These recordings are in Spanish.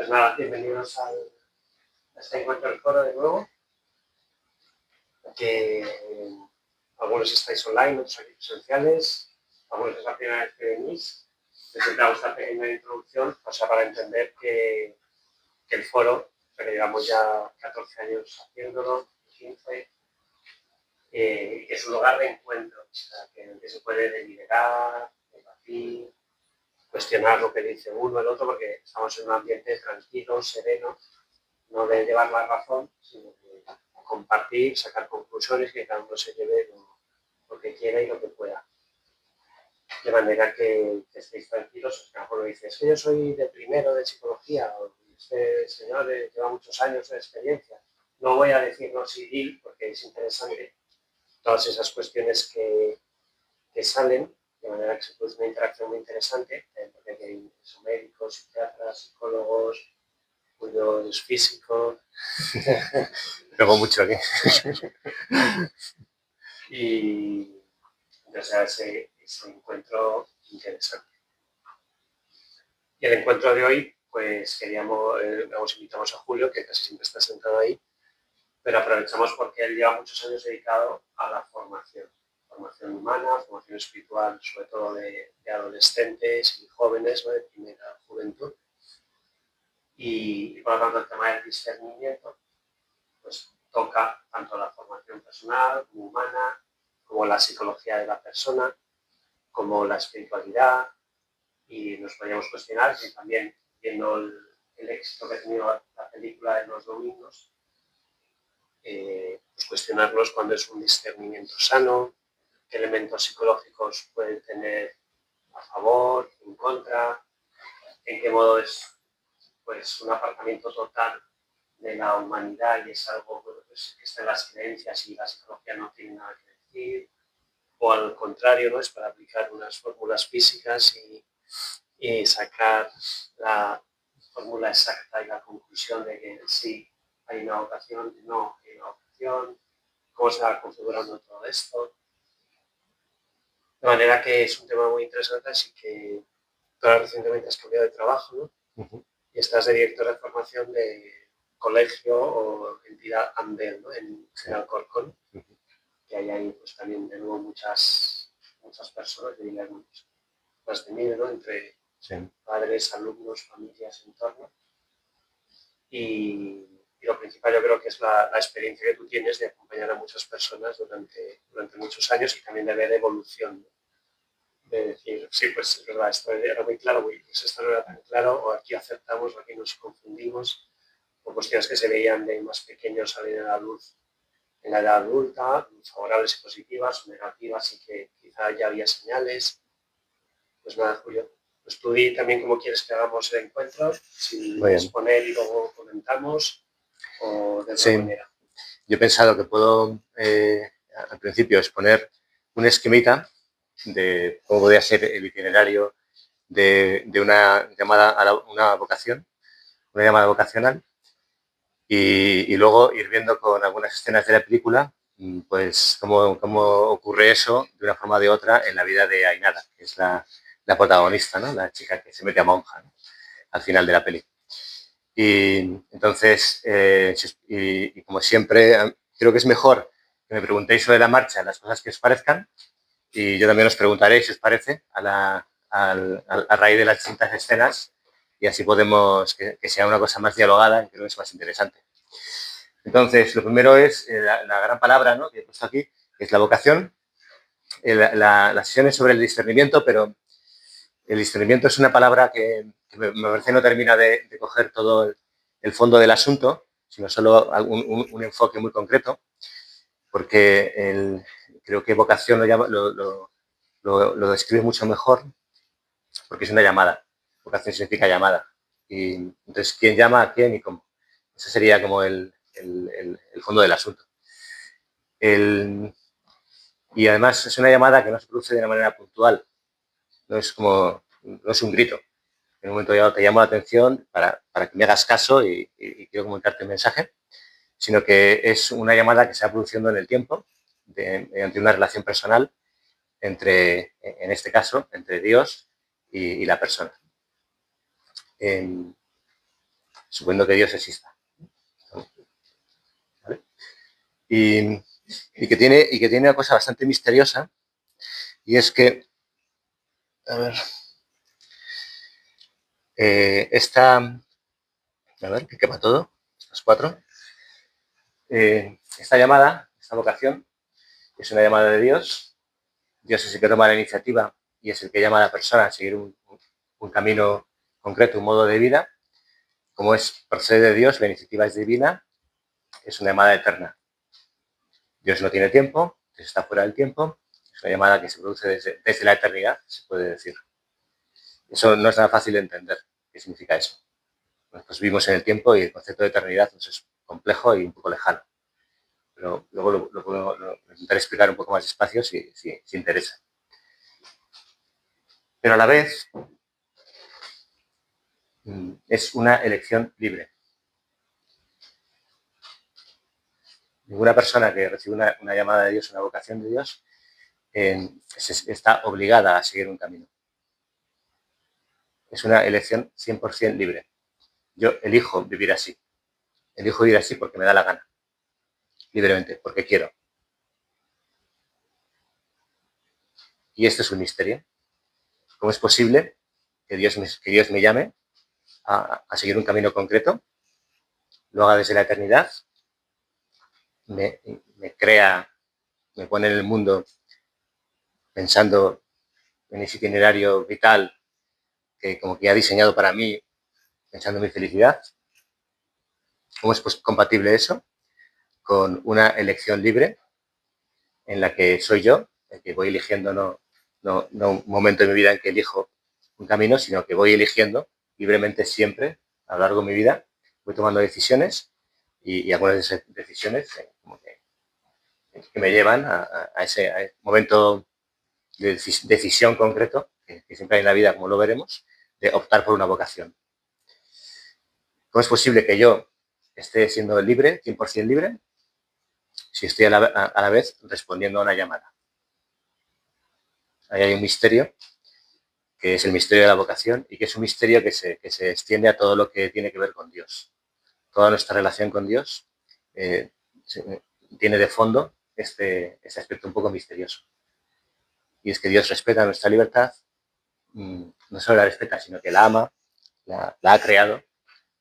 Pues nada, bienvenidos a este encuentro del foro de nuevo, que algunos estáis online, otros aquí presenciales, algunos es la primera vez que venís. Les siempre hago esta pequeña introducción, o sea, para entender que el foro, que llevamos ya 14 años haciéndolo, 15, que es un lugar de encuentro, o sea, que en el que se puede deliberar, debatir, cuestionar lo que dice uno el otro, porque estamos en un ambiente tranquilo, sereno, no de llevar la razón, sino de compartir, sacar conclusiones, que cada uno se lleve lo que quiera y lo que pueda. De manera que estéis tranquilos. A lo mejor dices, es que yo soy de primero de psicología, o este señor lleva muchos años de experiencia. No voy a decir no civil, porque es interesante todas esas cuestiones que salen, de manera que se produce una interacción muy interesante, porque son médicos, psiquiatras, psicólogos, cuyos físicos. Luego mucho aquí. Y entonces ese encuentro interesante. Y el encuentro de hoy, pues queríamos, invitamos a Julio, que casi siempre está sentado ahí, pero aprovechamos porque él lleva muchos años dedicado a la formación humana, formación espiritual, sobre todo de adolescentes y jóvenes, ¿no? De primera juventud. Y por lo tanto el tema del discernimiento, pues toca tanto la formación personal, humana, como la psicología de la persona, como la espiritualidad, y nos podríamos cuestionar si también, viendo el éxito que ha tenido la película de los domingos, pues cuestionarnos cuándo es un discernimiento sano, qué elementos psicológicos pueden tener a favor, en contra, en qué modo es pues un apartamiento total de la humanidad y es algo pues, que está en las creencias y la psicología no tiene nada que decir, o al contrario, ¿no? Es para aplicar unas fórmulas físicas y sacar la fórmula exacta y la conclusión de que sí hay una vocación, no hay una vocación, cómo se va configurando todo esto. De manera que es un tema muy interesante, así que tú ahora recientemente has cambiado de trabajo, ¿no? Y estás de director de formación de colegio o entidad AMBEL, ¿no? En Alcorcón, que hay ahí pues también de nuevo muchas personas, diríamos, más de 1000, ¿no? Entre padres, alumnos, familias, entorno. Y lo principal yo creo que es la experiencia que tú tienes de acompañar a muchas personas durante muchos años y también de ver evolución, ¿no? De decir, sí, pues es verdad, esto era muy claro, pues esto no era tan claro, o aquí acertamos, o aquí nos confundimos, o cuestiones que se veían de más pequeños salir a la luz en la edad adulta, favorables y positivas, o negativas, y que quizá ya había señales. Pues nada, Julio, pues tú di también cómo quieres que hagamos el encuentro, si exponer y luego comentamos, o de otra manera. Yo he pensado que puedo, al principio, exponer un esquemita de cómo podría ser el itinerario de una llamada a una vocación, una llamada vocacional, y luego ir viendo con algunas escenas de la película pues cómo ocurre eso de una forma o de otra en la vida de Ainara, que es la protagonista, ¿no? La chica que se mete a monja, ¿no? Al final de la peli. Y entonces, y como siempre, creo que es mejor que me preguntéis sobre la marcha las cosas que os parezcan, y yo también os preguntaré si os parece a raíz de las distintas escenas, y así podemos que sea una cosa más dialogada y creo que es más interesante. Entonces, lo primero es la gran palabra, ¿no?, que he puesto aquí, que es la vocación. La sesión es sobre el discernimiento, pero el discernimiento es una palabra que me parece no termina de coger todo el fondo del asunto, sino solo un enfoque muy concreto, porque creo que vocación lo describe mucho mejor, porque es una llamada. Vocación significa llamada. Y entonces, ¿quién llama a quién y cómo? Ese sería como el fondo del asunto. Y además es una llamada que no se produce de una manera puntual. No es un grito. En un momento dado te llamo la atención para que me hagas caso y quiero comunicarte el mensaje, sino que es una llamada que se va produciendo en el tiempo, mediante una relación personal en este caso, entre Dios y la persona. suponiendo que Dios exista. ¿Vale? Y que tiene una cosa bastante misteriosa, y es que, a ver, a ver, que quema todo, los cuatro. Esta llamada, esta vocación, es una llamada de Dios. Dios es el que toma la iniciativa y es el que llama a la persona a seguir un camino concreto, un modo de vida. Como procede de Dios, la iniciativa es divina, es una llamada eterna. Dios no tiene tiempo, Dios está fuera del tiempo, es una llamada que se produce desde la eternidad, se puede decir. Eso no es nada fácil de entender. ¿Qué significa eso? Nosotros vivimos en el tiempo y el concepto de eternidad nos es complejo y un poco lejano. Pero luego lo puedo intentar explicar un poco más despacio si interesa. Pero a la vez es una elección libre. Ninguna persona que recibe una llamada de Dios, una vocación de Dios, está obligada a seguir un camino. Es una elección 100% libre. Yo elijo vivir así. Elijo vivir así porque me da la gana. Libremente, porque quiero. Y este es un misterio. ¿Cómo es posible que Dios me llame a seguir un camino concreto? Lo haga desde la eternidad. Me crea, me pone en el mundo pensando en ese itinerario vital que como que ha diseñado para mí, pensando en mi felicidad. ¿Cómo es compatible eso con una elección libre en la que soy yo, en que voy eligiendo no un momento de mi vida en que elijo un camino, sino que voy eligiendo libremente siempre a lo largo de mi vida, voy tomando decisiones y algunas de esas decisiones como que me llevan a ese momento de decisión concreto que siempre hay en la vida, como lo veremos, de optar por una vocación. ¿Cómo es posible que yo esté siendo libre, 100% libre, si estoy a la vez respondiendo a una llamada? Ahí hay un misterio, que es el misterio de la vocación, y que es un misterio que se extiende a todo lo que tiene que ver con Dios. Toda nuestra relación con Dios tiene de fondo este aspecto un poco misterioso. Y es que Dios respeta nuestra libertad, no solo la respeta, sino que la ama, la ha creado,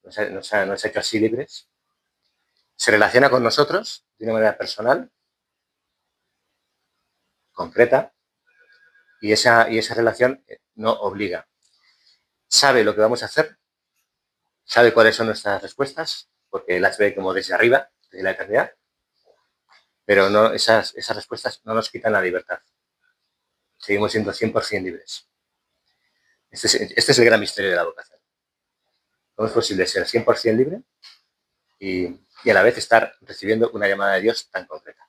nos ha hecho así libres. Se relaciona con nosotros de una manera personal, concreta, y esa relación no obliga. Sabe lo que vamos a hacer, sabe cuáles son nuestras respuestas, porque las ve como desde arriba, desde la eternidad, pero no, esas respuestas no nos quitan la libertad. Seguimos siendo 100% libres. Este es el gran misterio de la vocación. ¿Cómo es posible ser 100% libre y a la vez estar recibiendo una llamada de Dios tan concreta?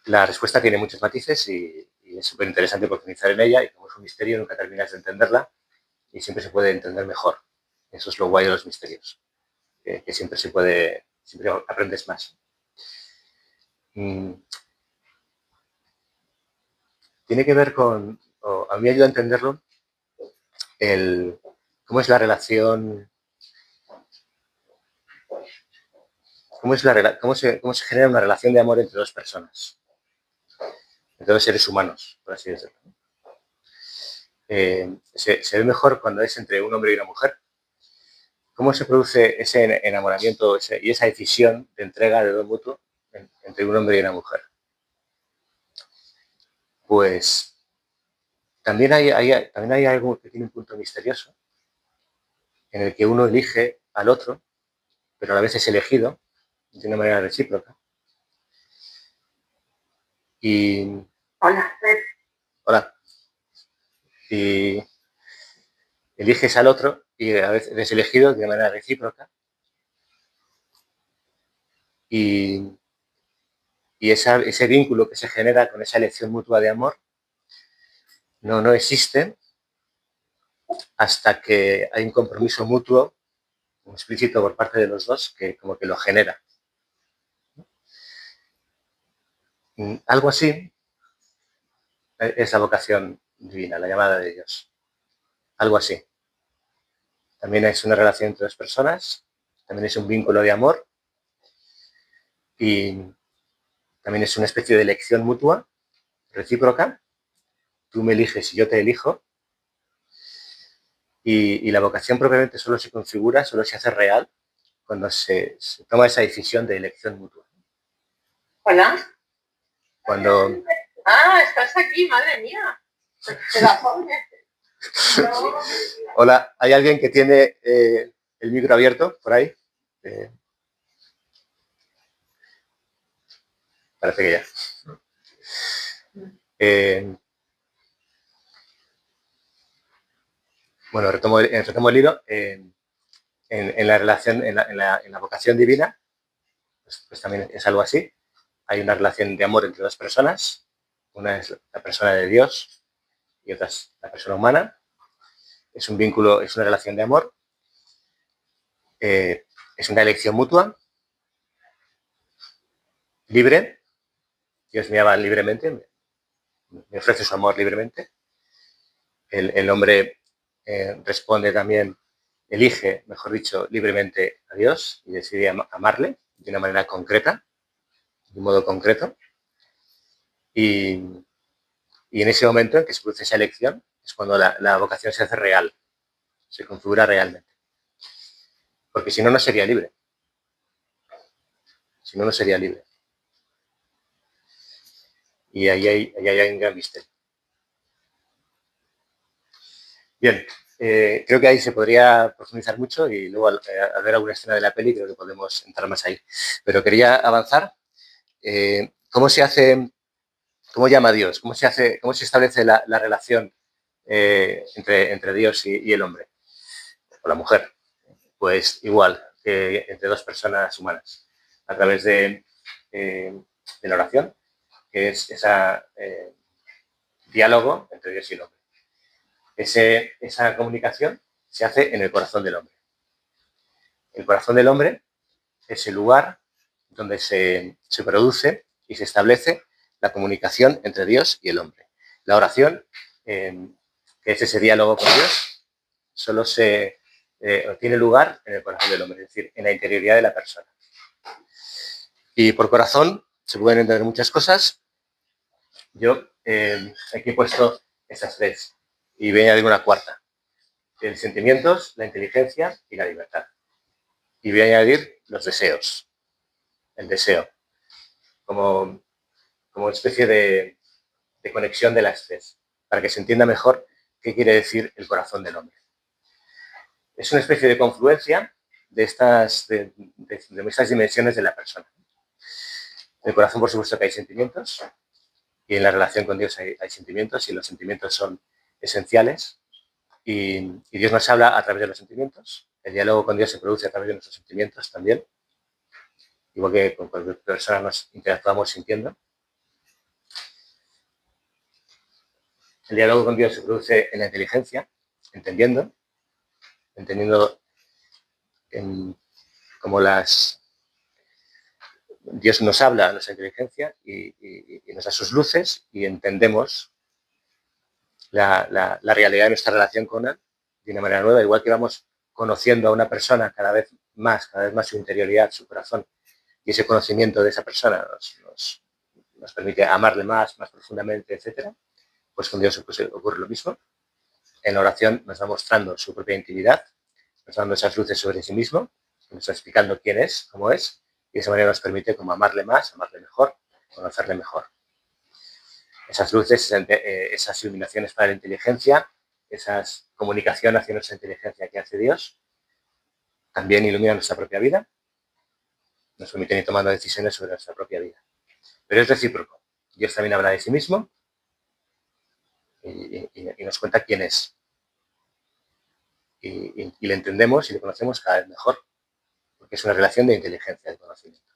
La respuesta tiene muchos matices y es súper interesante profundizar en ella, y como es un misterio nunca terminas de entenderla y siempre se puede entender mejor. Eso es lo guay de los misterios, que siempre siempre aprendes más. Tiene que ver con, a mí me ayuda a entenderlo, cómo es la relación, cómo se genera una relación de amor entre dos personas, entre dos seres humanos, por así decirlo. Se ve mejor cuando es entre un hombre y una mujer. ¿Cómo se produce ese enamoramiento y esa decisión de entrega de don mutuo entre un hombre y una mujer? Pues también hay algo que tiene un punto misterioso, en el que uno elige al otro, pero a la vez es elegido de una manera recíproca. Y hola. Y eliges al otro y a veces eres elegido de manera recíproca. Y ese vínculo que se genera con esa elección mutua de amor no existe hasta que hay un compromiso mutuo, explícito por parte de los dos, que como que lo genera. Algo así es la vocación divina, la llamada de Dios. algo así. También es una relación entre dos personas, también es un vínculo de amor y también es una especie de elección mutua, recíproca. Tú me eliges y yo te elijo. Y la vocación propiamente solo se configura, solo se hace real cuando se toma esa decisión de elección mutua. Hola. Cuando... Ah, estás aquí, madre mía. Te la pones. No. Hola, ¿hay alguien que tiene el micro abierto por ahí? Parece que ya. Bueno, retomo el hilo. En la relación, en la vocación divina, pues también es algo así. Hay una relación de amor entre dos personas. Una es la persona de Dios y otra es la persona humana. Es un vínculo, es una relación de amor. Es una elección mutua, libre. Dios me ama libremente, me ofrece su amor libremente. El hombre responde también, elige, mejor dicho, libremente a Dios y decide amarle de una manera concreta, de un modo concreto. Y en ese momento en que se produce esa elección es cuando la vocación se hace real, se configura realmente. Porque si no, no sería libre. Si no, no sería libre. Y ahí hay un gran misterio. Bien, creo que ahí se podría profundizar mucho y luego al ver alguna escena de la peli creo que podemos entrar más ahí. Pero quería avanzar. ¿Cómo se hace, cómo llama Dios? ¿Cómo se establece la relación entre Dios y el hombre? O la mujer. Pues igual que entre dos personas humanas. A través de la oración, que es ese diálogo entre Dios y el hombre. Esa comunicación se hace en el corazón del hombre. El corazón del hombre es el lugar donde se produce y se establece la comunicación entre Dios y el hombre. La oración, que es ese diálogo con Dios, solo tiene lugar en el corazón del hombre, es decir, en la interioridad de la persona. Y por corazón se pueden entender muchas cosas. Yo aquí he puesto esas tres y voy a añadir una cuarta. Los sentimientos, la inteligencia y la libertad. Y voy a añadir los deseos. El deseo. Como especie de conexión de las tres. Para que se entienda mejor qué quiere decir el corazón del hombre. Es una especie de confluencia de estas dimensiones de la persona. En el corazón, por supuesto, que hay sentimientos. Y en la relación con Dios hay sentimientos y los sentimientos son esenciales. Y Dios nos habla a través de los sentimientos. El diálogo con Dios se produce a través de nuestros sentimientos también. Igual que con cualquier persona nos interactuamos sintiendo. El diálogo con Dios se produce en la inteligencia, entendiendo como Dios nos habla a nuestra inteligencia y nos da sus luces y entendemos la realidad de nuestra relación con Él de una manera nueva, igual que vamos conociendo a una persona cada vez más su interioridad, su corazón, y ese conocimiento de esa persona nos permite amarle más profundamente, etc. Pues con Dios ocurre lo mismo. En la oración nos va mostrando su propia intimidad, nos va dando esas luces sobre sí mismo, nos está explicando quién es, cómo es, y de esa manera nos permite como amarle más, amarle mejor, conocerle mejor. Esas luces, esas iluminaciones para la inteligencia, esas comunicaciones hacia nuestra inteligencia que hace Dios, también iluminan nuestra propia vida, nos permiten ir tomando decisiones sobre nuestra propia vida. Pero es recíproco. Dios también habla de sí mismo y nos cuenta quién es. Y le entendemos y le conocemos cada vez mejor, porque es una relación de inteligencia, de conocimiento.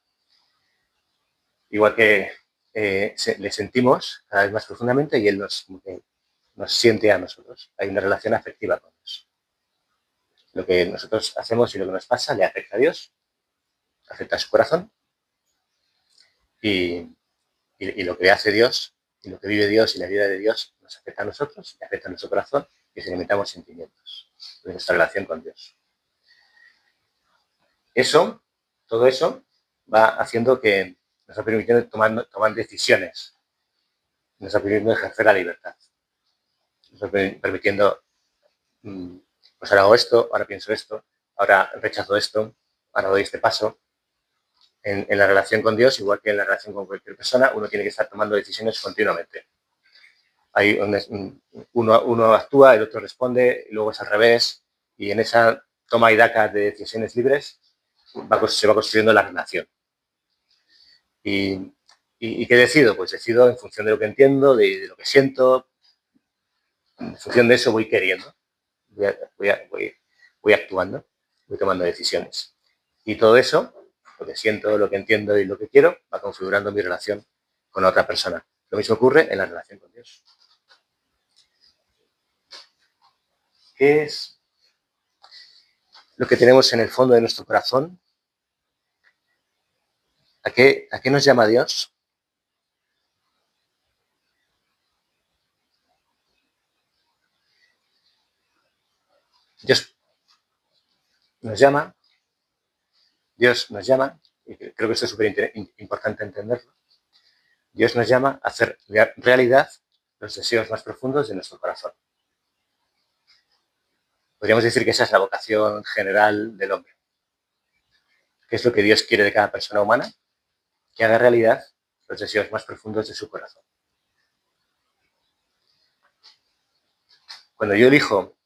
Igual que le sentimos cada vez más profundamente y Él nos siente a nosotros. Hay una relación afectiva con Dios. Lo que nosotros hacemos y lo que nos pasa le afecta a Dios, afecta a su corazón y lo que hace Dios y lo que vive Dios y la vida de Dios nos afecta a nosotros y afecta a nuestro corazón que experimentamos sentimientos de nuestra relación con Dios. Todo eso va haciendo que nos va permitiendo tomar decisiones, nos va permitiendo ejercer la libertad, nos va permitiendo, pues ahora hago esto, ahora pienso esto, ahora rechazo esto, ahora doy este paso. En la relación con Dios, igual que en la relación con cualquier persona, uno tiene que estar tomando decisiones continuamente. Hay uno actúa, el otro responde, y luego es al revés, y en esa toma y daca de decisiones libres se va construyendo la relación. ¿Y qué decido? Pues decido en función de lo que entiendo, de lo que siento, en función de eso voy queriendo, voy actuando, voy tomando decisiones. Y todo eso, lo que siento, lo que entiendo y lo que quiero, va configurando mi relación con otra persona. Lo mismo ocurre en la relación con Dios. ¿Qué es lo que tenemos en el fondo de nuestro corazón? ¿A qué nos llama Dios? Dios nos llama, y creo que esto es súper importante entenderlo. Dios nos llama a hacer realidad los deseos más profundos de nuestro corazón. Podríamos decir que esa es la vocación general del hombre. ¿Qué es lo que Dios quiere de cada persona humana? Que haga realidad los deseos más profundos de su corazón. Cuando yo elijo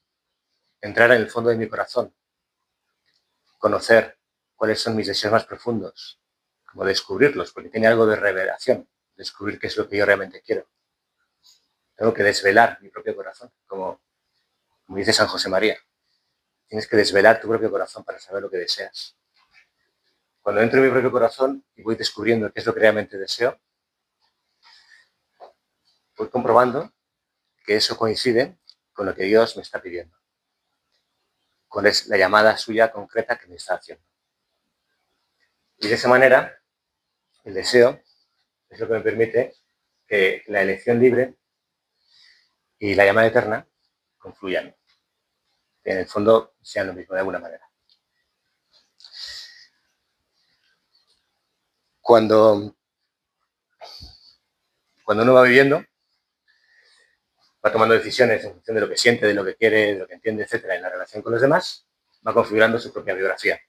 entrar en el fondo de mi corazón, conocer cuáles son mis deseos más profundos, como descubrirlos, porque tiene algo de revelación, descubrir qué es lo que yo realmente quiero. Tengo que desvelar mi propio corazón, como dice San José María. Tienes que desvelar tu propio corazón para saber lo que deseas. Cuando entro en mi propio corazón y voy descubriendo qué es lo que realmente deseo, voy comprobando que eso coincide con lo que Dios me está pidiendo. Cuál es la llamada suya concreta que me está haciendo. Y de esa manera, el deseo es lo que me permite que la elección libre y la llamada eterna confluyan. Que en el fondo sean lo mismo de alguna manera. Cuando uno va viviendo, va tomando decisiones en función de lo que siente, de lo que quiere, de lo que entiende, etcétera, en la relación con los demás, va configurando su propia biografía.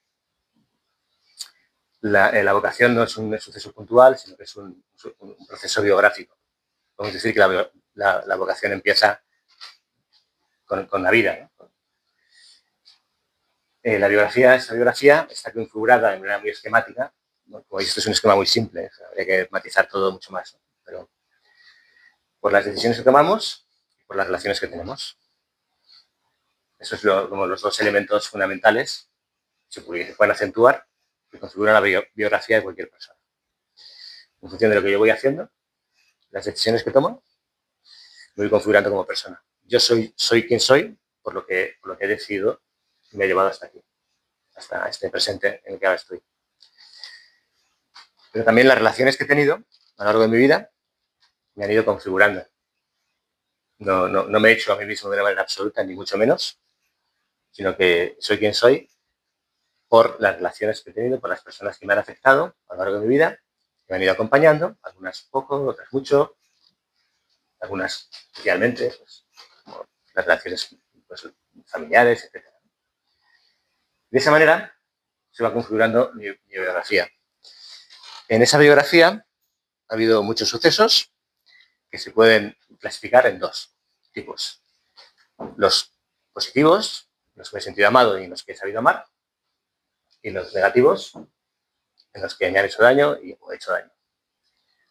La vocación no es un suceso puntual, sino que es un proceso biográfico. Podemos decir que la vocación empieza con la vida, ¿no? Esa biografía está configurada de manera muy esquemática. Como veis, esto es un esquema muy simple, habría que matizar todo mucho más, ¿no? Pero por las decisiones que tomamos y por las relaciones que tenemos. Eso es como los dos elementos fundamentales que se pueden acentuar y configuran la biografía de cualquier persona. En función de lo que yo voy haciendo, las decisiones que tomo, me voy configurando como persona. Yo soy quien soy por lo que he decidido y me ha llevado hasta aquí, hasta este presente en el que ahora estoy. Pero también las relaciones que he tenido a lo largo de mi vida me han ido configurando. No me he hecho a mí mismo de una manera absoluta, ni mucho menos, sino que soy quien soy por las relaciones que he tenido, por las personas que me han afectado a lo largo de mi vida, que me han ido acompañando, algunas poco, otras mucho, algunas especialmente, pues, como las relaciones pues, familiares, etc. De esa manera se va configurando mi biografía. En esa biografía ha habido muchos sucesos que se pueden clasificar en dos tipos. Los positivos, los que me he sentido amado y en los que he sabido amar, y los negativos, en los que me han hecho daño y he hecho daño.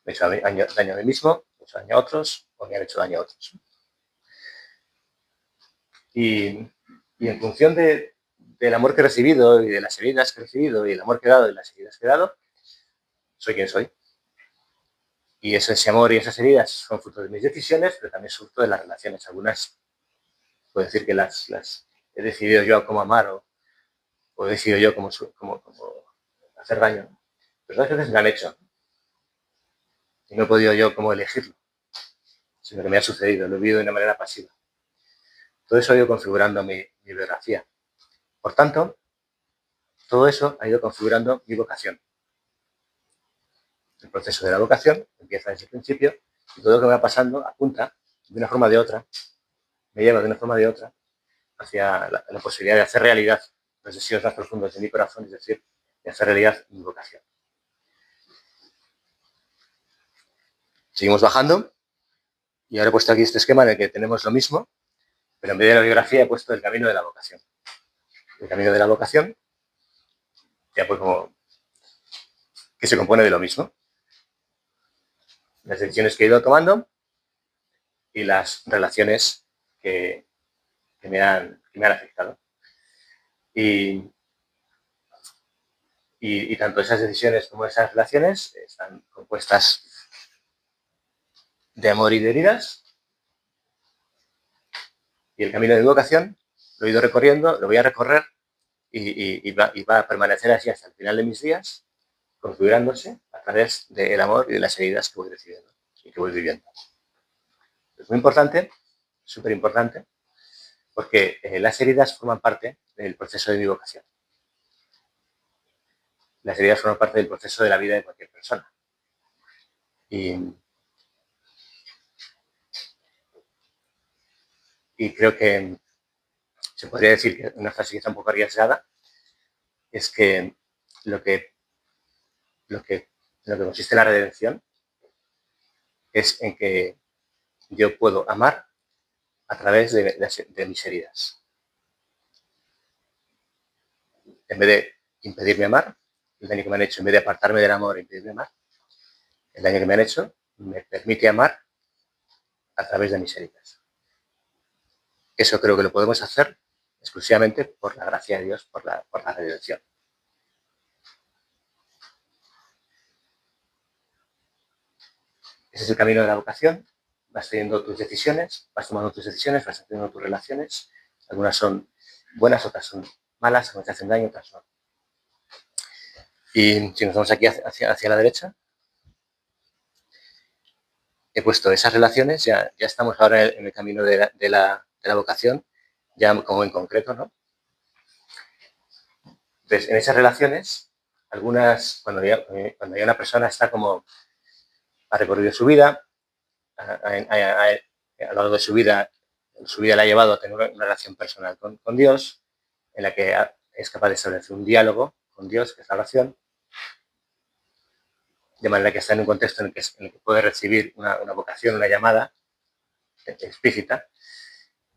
Me he hecho daño a mí mismo, me he hecho daño a otros o me han hecho daño a otros. Y en función del amor que he recibido y de las heridas que he recibido y el amor que he dado y las heridas que he dado, soy quien soy. Y ese amor y esas heridas son fruto de mis decisiones, pero también son fruto de las relaciones. Algunas puedo decir que las he decidido yo cómo amar o he decidido yo cómo hacer daño. Pero otras veces me han hecho. Y no he podido yo cómo elegirlo, sino que me ha sucedido, lo he vivido de una manera pasiva. Todo eso ha ido configurando mi biografía. Por tanto, todo eso ha ido configurando mi vocación. El proceso de la vocación empieza desde el principio y todo lo que va pasando apunta de una forma o de otra, me lleva de una forma o de otra hacia la posibilidad de hacer realidad los deseos más profundos de mi corazón, es decir, de hacer realidad mi vocación. Seguimos bajando y ahora he puesto aquí este esquema en el que tenemos lo mismo, pero en vez de la biografía he puesto el camino de la vocación. El camino de la vocación, ya pues como que se compone de lo mismo. Las decisiones que he ido tomando y las relaciones que me han afectado. Y tanto esas decisiones como esas relaciones están compuestas de amor y de heridas. Y el camino de mi vocación lo he ido recorriendo, lo voy a recorrer y va a permanecer así hasta el final de mis días, configurándose a través del amor y de las heridas que voy recibiendo y que voy viviendo. Es muy importante, súper importante, porque las heridas forman parte del proceso de mi vocación. Las heridas forman parte del proceso de la vida de cualquier persona. Y creo que se podría decir que una frase que está un poco arriesgada es que lo que consiste la redención es en que yo puedo amar a través de mis heridas. En vez de impedirme amar, el daño que me han hecho, en vez de apartarme del amor e impedirme amar, el daño que me han hecho me permite amar a través de mis heridas. Eso creo que lo podemos hacer exclusivamente por la gracia de Dios, por la redención. Ese es el camino de la vocación. Vas teniendo tus decisiones, vas tomando tus decisiones, vas haciendo tus relaciones. Algunas son buenas, otras son malas, algunas te hacen daño, otras no. Y si nos vamos aquí hacia la derecha, he puesto esas relaciones, ya estamos ahora en el camino de la vocación, ya como en concreto, ¿no? Entonces, en esas relaciones, algunas, cuando ya una persona está como, ha recorrido su vida, a lo largo de su vida la ha llevado a tener una relación personal con Dios, en la que es capaz de establecer un diálogo con Dios, que es la oración, de manera que está en un contexto en el que puede recibir una vocación, una llamada explícita,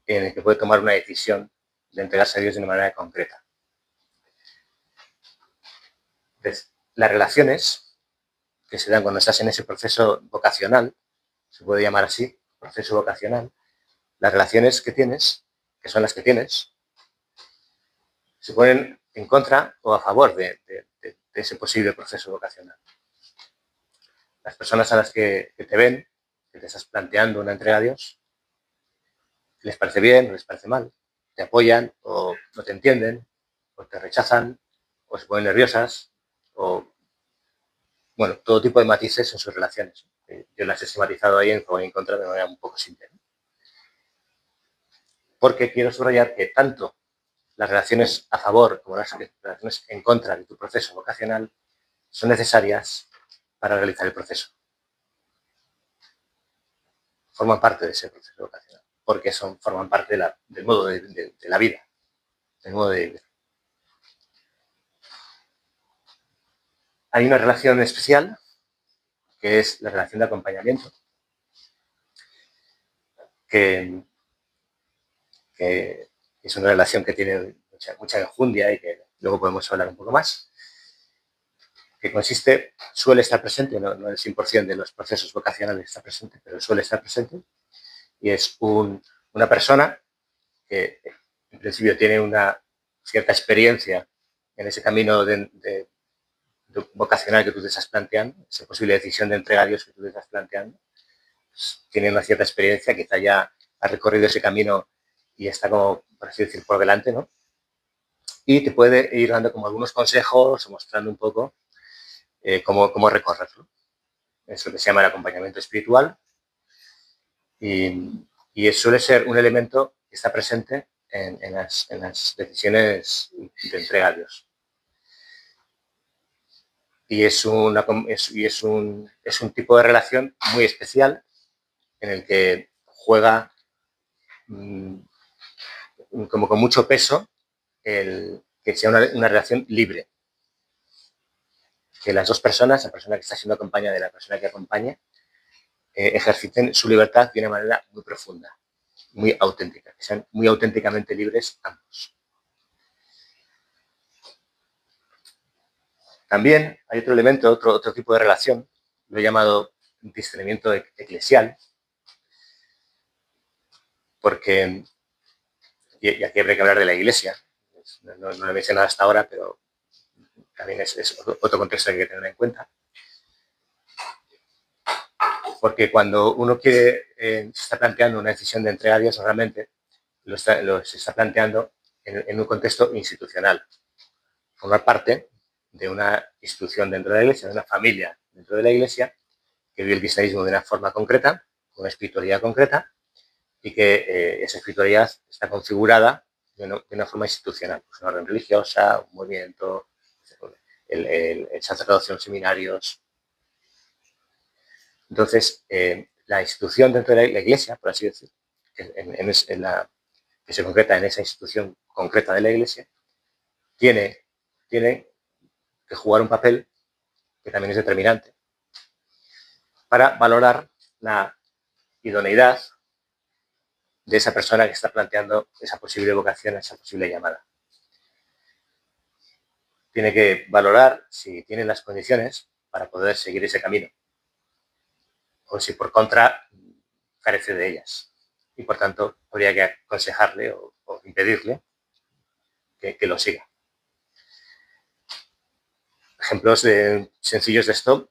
en el que puede tomar una decisión de entregarse a Dios de una manera concreta. Entonces, las relaciones que se dan cuando estás en ese proceso vocacional, se puede llamar así, proceso vocacional, las relaciones que tienes, que son las que tienes, se ponen en contra o a favor de ese posible proceso vocacional. Las personas a las que te ven, que te estás planteando una entrega a Dios, les parece bien o les parece mal, te apoyan o no te entienden, o te rechazan, o se ponen nerviosas, o, bueno, todo tipo de matices en sus relaciones. Yo las he esquematizado ahí en favor y en contra de manera un poco simple. Porque quiero subrayar que tanto las relaciones a favor como las relaciones en contra de tu proceso vocacional son necesarias para realizar el proceso. Forman parte de ese proceso vocacional, porque forman parte del modo de la vida, del modo de vivir. Hay una relación especial, que es la relación de acompañamiento, que es una relación que tiene mucha enjundia y que luego podemos hablar un poco más, que consiste, suele estar presente, no el 100% de los procesos vocacionales está presente, pero suele estar presente, y es una persona que en principio tiene una cierta experiencia en ese camino de vocacional que tú te estás planteando, esa posible decisión de entrega a Dios que tú te estás planteando, pues, tiene una cierta experiencia, quizá ya ha recorrido ese camino y está como, por así decir, por delante, ¿no? Y te puede ir dando como algunos consejos o mostrando un poco cómo recorrerlo. Es lo que se llama el acompañamiento espiritual y suele ser un elemento está presente en las decisiones de entrega a Dios. Y es un tipo de relación muy especial en el que juega como con mucho peso el que sea una relación libre. Que las dos personas, la persona que está siendo acompañada y la persona que acompaña, ejerciten su libertad de una manera muy profunda, muy auténtica, que sean muy auténticamente libres ambos. También hay otro elemento, otro tipo de relación, lo he llamado discernimiento eclesial, porque, y aquí habría que hablar de la Iglesia, no lo he mencionado hasta ahora, pero también es otro contexto que hay que tener en cuenta. Porque cuando uno quiere, se está planteando una decisión de entrega a Dios, realmente se está planteando en un contexto institucional. Formar parte de una institución dentro de la Iglesia, de una familia dentro de la Iglesia, que vive el cristianismo de una forma concreta, con una espiritualidad concreta, y que esa espiritualidad está configurada de una forma institucional. Pues una orden religiosa, un movimiento, el sacerdocio en los seminarios. Entonces, la institución dentro de la Iglesia, por así decir, que se concreta en esa institución concreta de la Iglesia, tiene que jugar un papel que también es determinante para valorar la idoneidad de esa persona que está planteando esa posible vocación, esa posible llamada. Tiene que valorar si tiene las condiciones para poder seguir ese camino o si por contra carece de ellas. Y por tanto, habría que aconsejarle o impedirle que lo siga. Ejemplos sencillos de esto,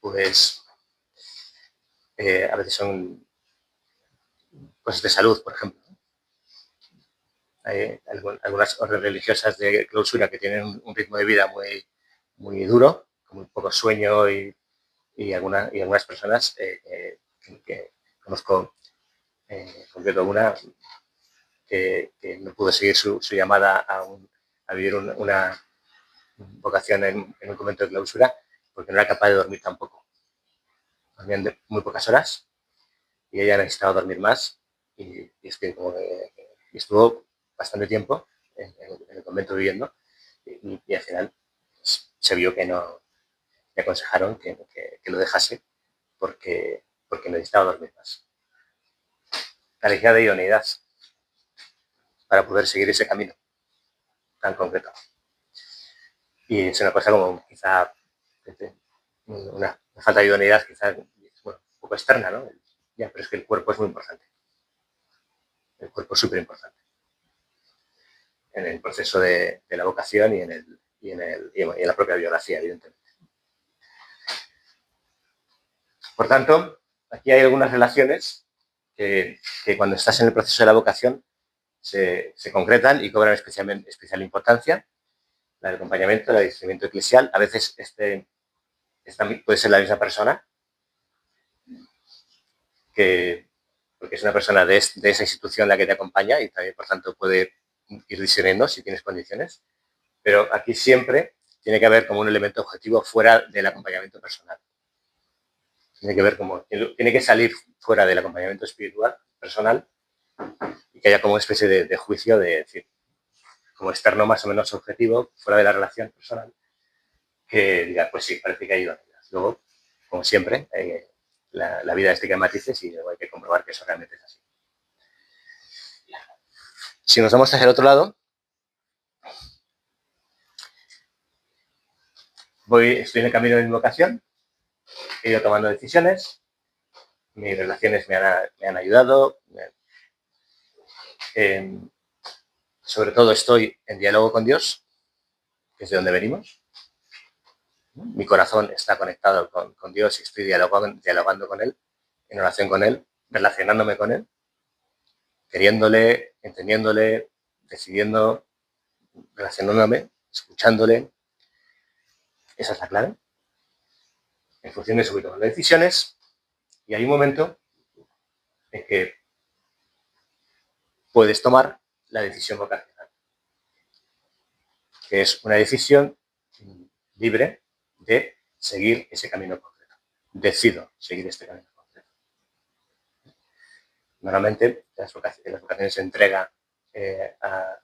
pues a veces son cosas de salud, por ejemplo. Hay algunas órdenes religiosas de clausura que tienen un ritmo de vida muy, muy duro, con muy poco sueño y algunas personas que conozco, en concreto una, que no pudo seguir su llamada a vivir una vocación en un convento de clausura porque no era capaz de dormir tampoco. Dormían muy pocas horas y ella necesitaba dormir más y es que estuvo bastante tiempo en el convento viviendo y al final pues, se vio que no, le aconsejaron que lo dejase porque necesitaba dormir más. La necesidad de idoneidad para poder seguir ese camino tan concreto. Y es una cosa como quizá una falta de idoneidad quizá bueno, un poco externa, ¿no? Ya, pero es que el cuerpo es muy importante. El cuerpo es súper importante en el proceso de la vocación y en la propia biografía, evidentemente. Por tanto, aquí hay algunas relaciones que cuando estás en el proceso de la vocación se concretan y cobran especial importancia. La del acompañamiento, el discernimiento eclesial. A veces puede ser la misma persona, porque es una persona de esa institución la que te acompaña y también, por tanto, puede ir discerniendo si tienes condiciones. Pero aquí siempre tiene que haber como un elemento objetivo fuera del acompañamiento personal. Tiene que salir fuera del acompañamiento espiritual, personal, y que haya como una especie de juicio de decir, como externo más o menos objetivo, fuera de la relación personal, que diga, pues sí, parece que hay idoneidad. Luego, como siempre, la vida es de matices y luego hay que comprobar que eso realmente es así. Si nos vamos hacia el otro lado, estoy en el camino de mi vocación, he ido tomando decisiones, mis relaciones me han ayudado, sobre todo estoy en diálogo con Dios, que es de donde venimos. Mi corazón está conectado con Dios y estoy dialogando con Él, en oración con Él, relacionándome con Él, queriéndole, entendiéndole, decidiendo, relacionándome, escuchándole. Esa es la clave. En función de eso voy tomando decisiones y hay un momento en que puedes tomar la decisión vocacional, que es una decisión libre de seguir ese camino concreto. Decido seguir este camino concreto. Normalmente las vocaciones de entrega a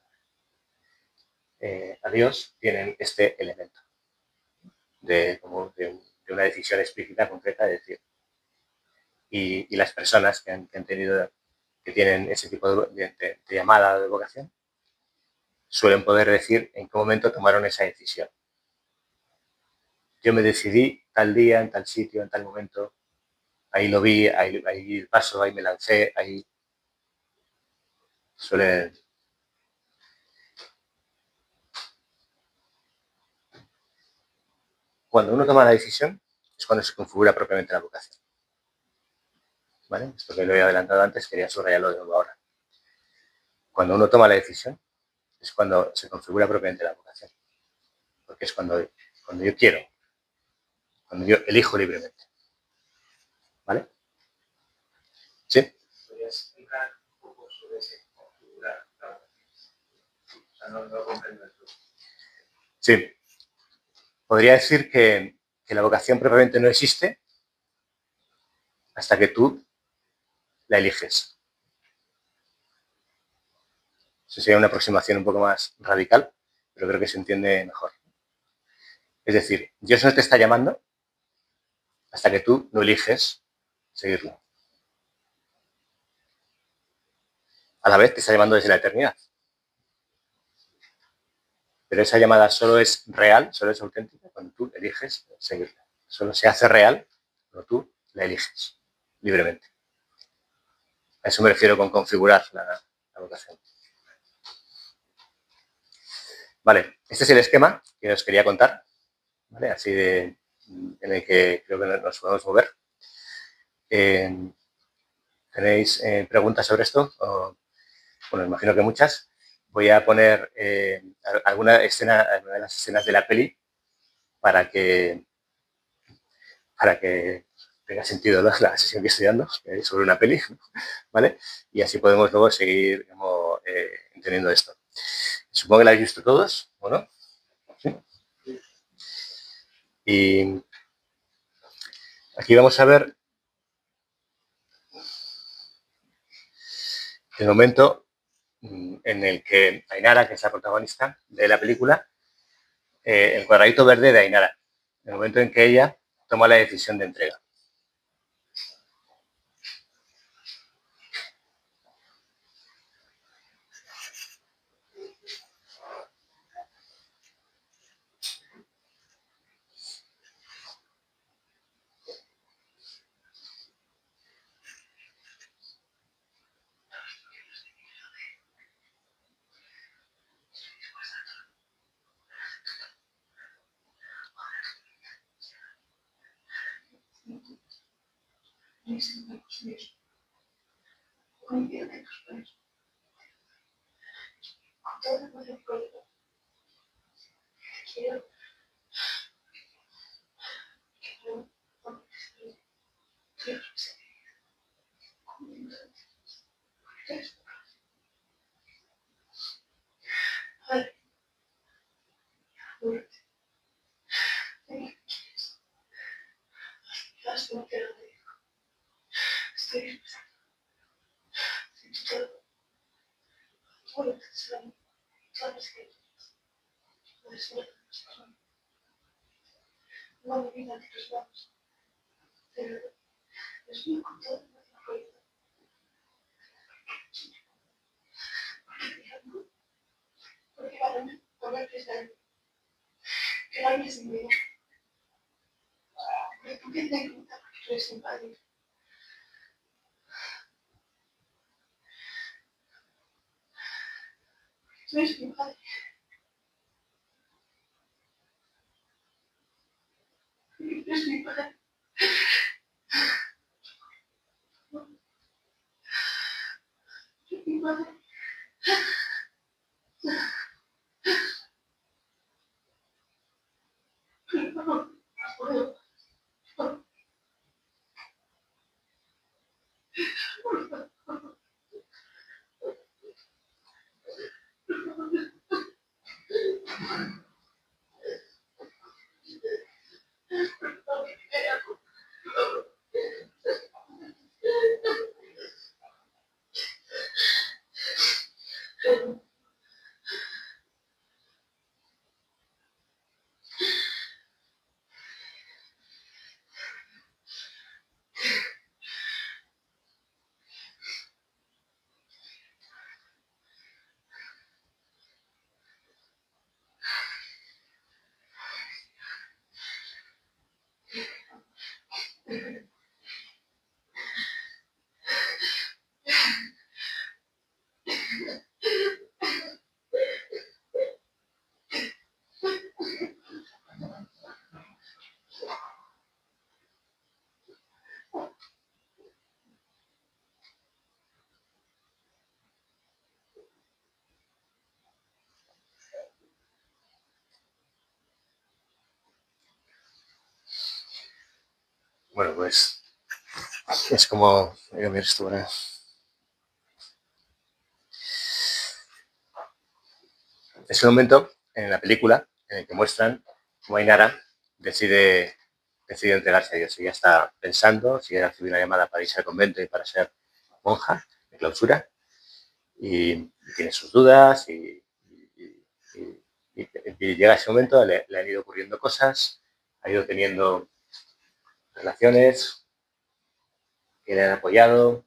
Dios tienen este elemento de una decisión explícita, concreta, de decir. Y las personas que tienen ese tipo de llamada de vocación suelen poder decir en qué momento tomaron esa decisión. Yo me decidí tal día, en tal sitio, en tal momento, ahí lo vi, ahí paso, ahí me lancé, ahí suele... Cuando uno toma la decisión es cuando se configura propiamente la vocación. ¿Vale? Esto que lo he adelantado antes, quería subrayarlo de nuevo ahora. Cuando uno toma la decisión es cuando se configura propiamente la vocación. Porque es cuando yo quiero, cuando yo elijo libremente. ¿Vale? ¿Sí? ¿Podrías explicar un poco sobre ese configurar la vocación? O sea, no comprendo esto. Sí. Podría decir que la vocación propiamente no existe hasta que tú la eliges. Eso sería una aproximación un poco más radical, pero creo que se entiende mejor. Es decir, Dios no te está llamando hasta que tú no eliges seguirlo. A la vez te está llamando desde la eternidad. Pero esa llamada solo es real, solo es auténtica cuando tú eliges seguirla. Solo se hace real cuando tú la eliges libremente. A eso me refiero con configurar la vocación. Vale, este es el esquema que os quería contar, ¿vale? Así en el que creo que nos podemos mover. ¿Tenéis preguntas sobre esto? Bueno, imagino que muchas. Voy a poner alguna de las escenas de la peli para que tenga sentido, ¿no?, la sesión que estoy dando sobre una peli, ¿vale? Y así podemos luego seguir entendiendo esto. Supongo que la habéis visto todos, ¿o no? ¿Sí? Y aquí vamos a ver el momento en el que Ainara, que es la protagonista de la película, el cuadradito verde de Ainara, el momento en que ella toma la decisión de entrega. Bueno, pues es como... Voy a cambiar esto ahora. Es un momento en la película en el que muestran cómo Ainara decide entregarse a Dios. Ella está pensando si ella recibe una llamada para irse al convento y para ser monja de clausura, y tiene sus dudas y llega ese momento, le han ido ocurriendo cosas, ha ido teniendo relaciones que le han apoyado,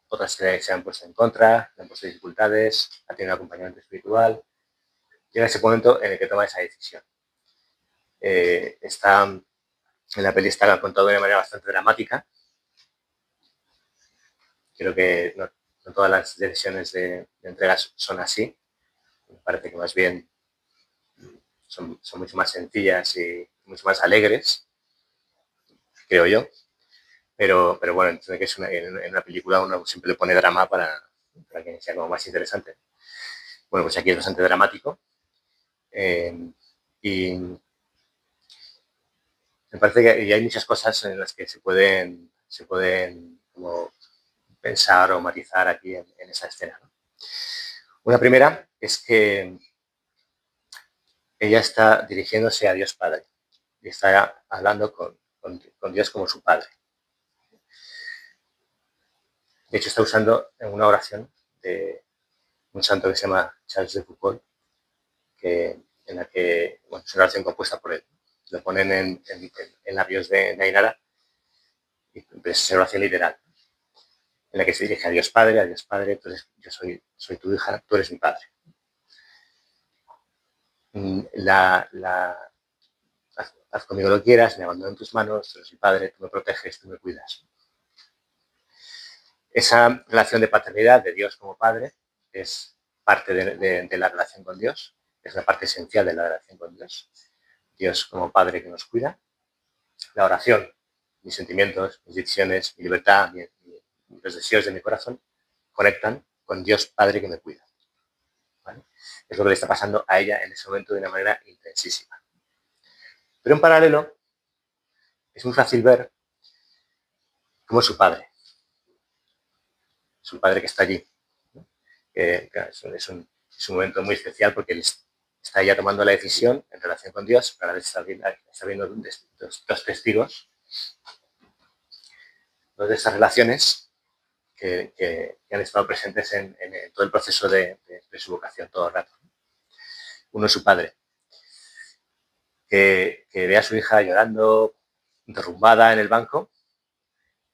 otras que se han puesto en contra, le han puesto dificultades, ha tenido un acompañamiento espiritual. Llega ese momento en el que toma esa decisión. Está en la peli, está contado de una manera bastante dramática. Creo que no todas las decisiones de entregas son así. Me parece que más bien son mucho más sencillas y mucho más alegres, creo yo. Pero bueno, entiendo que en una película uno siempre le pone drama para que sea como más interesante. Bueno, pues aquí es bastante dramático. Y me parece que hay muchas cosas en las que se pueden como pensar o matizar aquí en esa escena, ¿no? Una primera es que ella está dirigiéndose a Dios Padre y está hablando con Dios como su Padre. De hecho, está usando una oración de un santo que se llama Charles de Foucault, en la que, bueno, es una oración compuesta por él. Lo ponen en labios de Ainara, y es una oración literal, en la que se dirige a Dios Padre, yo soy tu hija, tú eres mi padre. Haz conmigo lo que quieras, me abandono en tus manos, tú eres mi padre, tú me proteges, tú me cuidas. Esa relación de paternidad de Dios como padre es parte de la relación con Dios, es la parte esencial de la relación con Dios. Dios como padre que nos cuida. La oración, mis sentimientos, mis decisiones, mi libertad, los deseos de mi corazón conectan con Dios Padre que me cuida. ¿Vale? Es lo que le está pasando a ella en ese momento de una manera intensísima. Pero en paralelo, es muy fácil ver cómo es su padre que está allí. Es un momento muy especial porque él está ya tomando la decisión en relación con Dios, pero a la vez está viendo dos testigos, dos de estas relaciones que han estado presentes en todo el proceso de su vocación todo el rato. Uno es su padre, que ve a su hija llorando, derrumbada en el banco,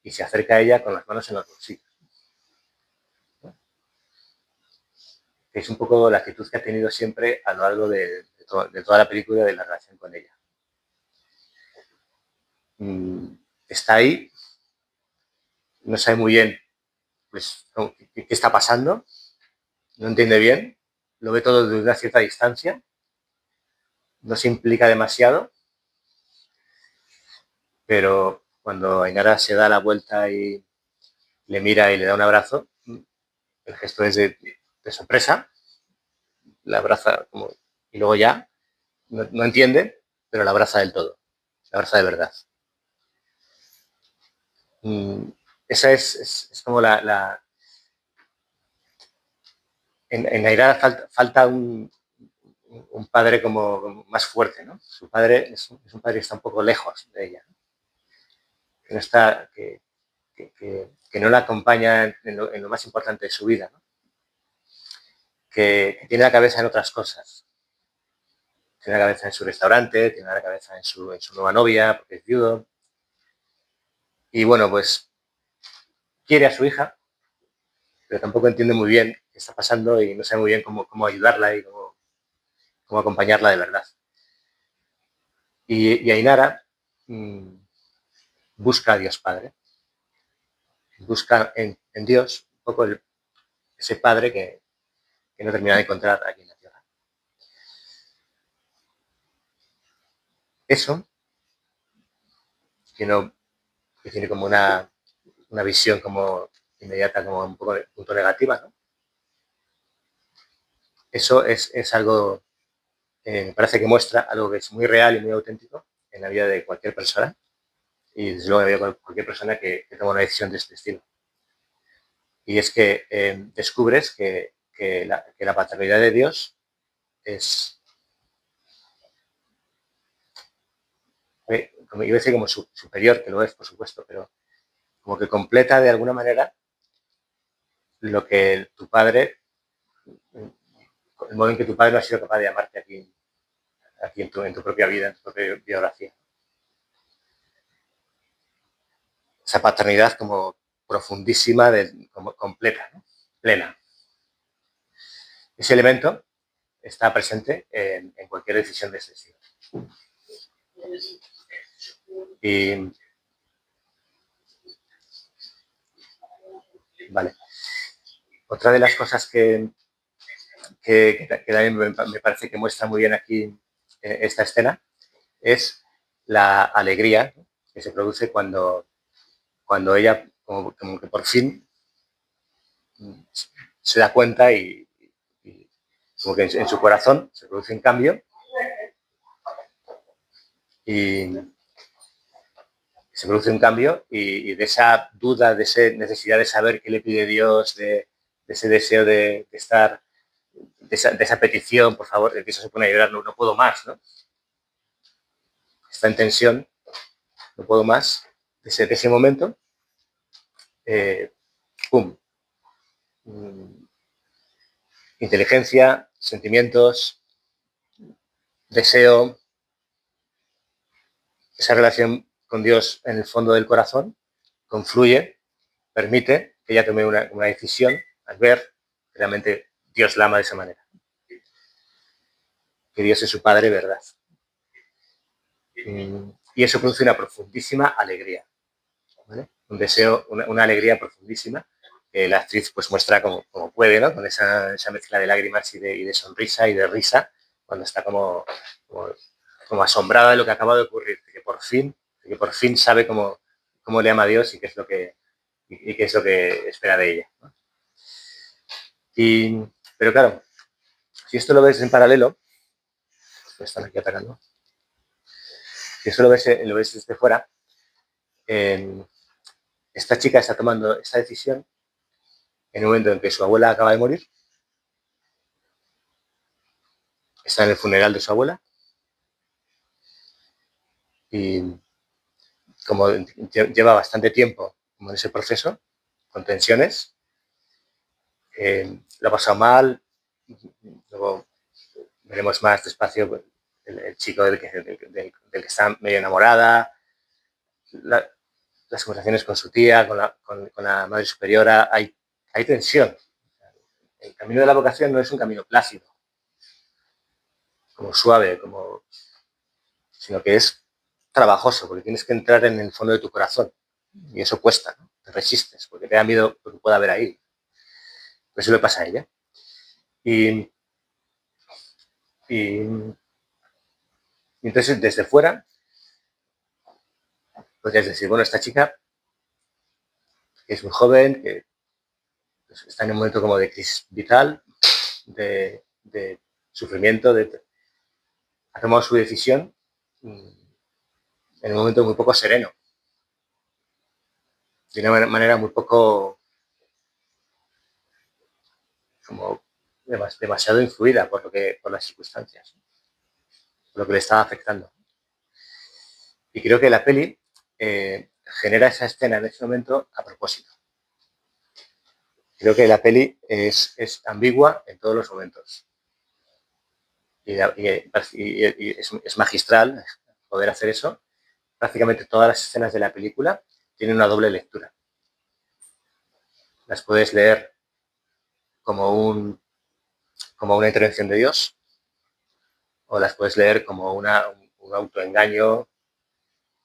y se acerca a ella con las manos en los bolsillos. Es un poco la actitud que ha tenido siempre a lo largo de toda la película, de la relación con ella. Está ahí, no sabe muy bien pues, qué está pasando, no entiende bien, lo ve todo desde una cierta distancia, no se implica demasiado, pero cuando Ainara se da la vuelta y le mira y le da un abrazo, el gesto es de sorpresa, la abraza como, y luego ya no entiende, pero la abraza del todo, la abraza de verdad. Esa es como en Ainara falta un padre como más fuerte, ¿no? Su padre es un padre que está un poco lejos de ella, ¿no? Que no está, que no la acompaña en lo más importante de su vida, ¿no? que tiene la cabeza en otras cosas. Tiene la cabeza en su restaurante, tiene la cabeza en su nueva novia, porque es viudo. Y bueno, pues quiere a su hija, pero tampoco entiende muy bien qué está pasando y no sabe muy bien cómo ayudarla y cómo acompañarla de verdad. Y Ainara busca a Dios Padre. Busca en Dios un poco ese Padre que no termina de encontrar aquí en la tierra. Eso, que tiene como una visión como inmediata, como un poco de punto negativa, ¿no? Eso es algo, me parece que muestra algo que es muy real y muy auténtico en la vida de cualquier persona y desde luego en la vida de cualquier persona que toma una decisión de este estilo. Y es que descubres que la paternidad de Dios es, como iba a decir, como superior, que lo es, por supuesto, pero como que completa de alguna manera lo que tu padre, el modo en que tu padre no ha sido capaz de amarte aquí en tu propia vida, en tu propia biografía. Esa paternidad como profundísima, como completa, ¿no? Plena. Ese elemento está presente en cualquier decisión de ese estilo. Y vale. Otra de las cosas que también me parece que muestra muy bien aquí esta escena es la alegría que se produce cuando ella como que por fin se da cuenta y como que en su corazón se produce un cambio y de esa duda, de esa necesidad de saber qué le pide Dios, de ese deseo de estar, de esa petición, por favor, de que eso se pone a llorar, no puedo más, ¿no? Está en tensión, no puedo más, de ese momento, ¡pum! Inteligencia, sentimientos, deseo, esa relación con Dios en el fondo del corazón, confluye, permite que ella tome una decisión al ver que realmente Dios la ama de esa manera. Que Dios es su Padre, ¿verdad? Y eso produce una profundísima alegría, ¿vale? Un deseo, una alegría profundísima que la actriz pues muestra como puede, ¿no? Con esa mezcla de lágrimas y de sonrisa y de risa, cuando está como asombrada de lo que acaba de ocurrir, de que por fin sabe cómo le ama a Dios y qué es lo que espera de ella, ¿no? Pero claro, si esto lo ves en paralelo, pues están aquí atacando. Si eso lo ves desde fuera, esta chica está tomando esta decisión en un momento en que su abuela acaba de morir, está en el funeral de su abuela y como lleva bastante tiempo como en ese proceso, con tensiones, lo ha pasado mal, luego veremos más despacio el chico del que está medio enamorada, las conversaciones con su tía, con la madre superiora, hay tensión. El camino de la vocación no es un camino plácido, como suave, sino que es trabajoso, porque tienes que entrar en el fondo de tu corazón. Y eso cuesta, ¿no? Te resistes, porque te da miedo lo que pueda haber ahí. Eso le pasa a ella. Y entonces, desde fuera, podrías decir, bueno, esta chica, que es muy joven, que está en un momento como de crisis vital, de sufrimiento, ha tomado su decisión en un momento muy poco sereno, de una manera muy poco, como demasiado influida por las circunstancias, por lo que le estaba afectando. Y creo que la peli genera esa escena en ese momento a propósito. Creo que la peli es ambigua en todos los momentos. Y es magistral poder hacer eso. Prácticamente todas las escenas de la película tienen una doble lectura. Las puedes leer como una intervención de Dios, o las puedes leer como un autoengaño,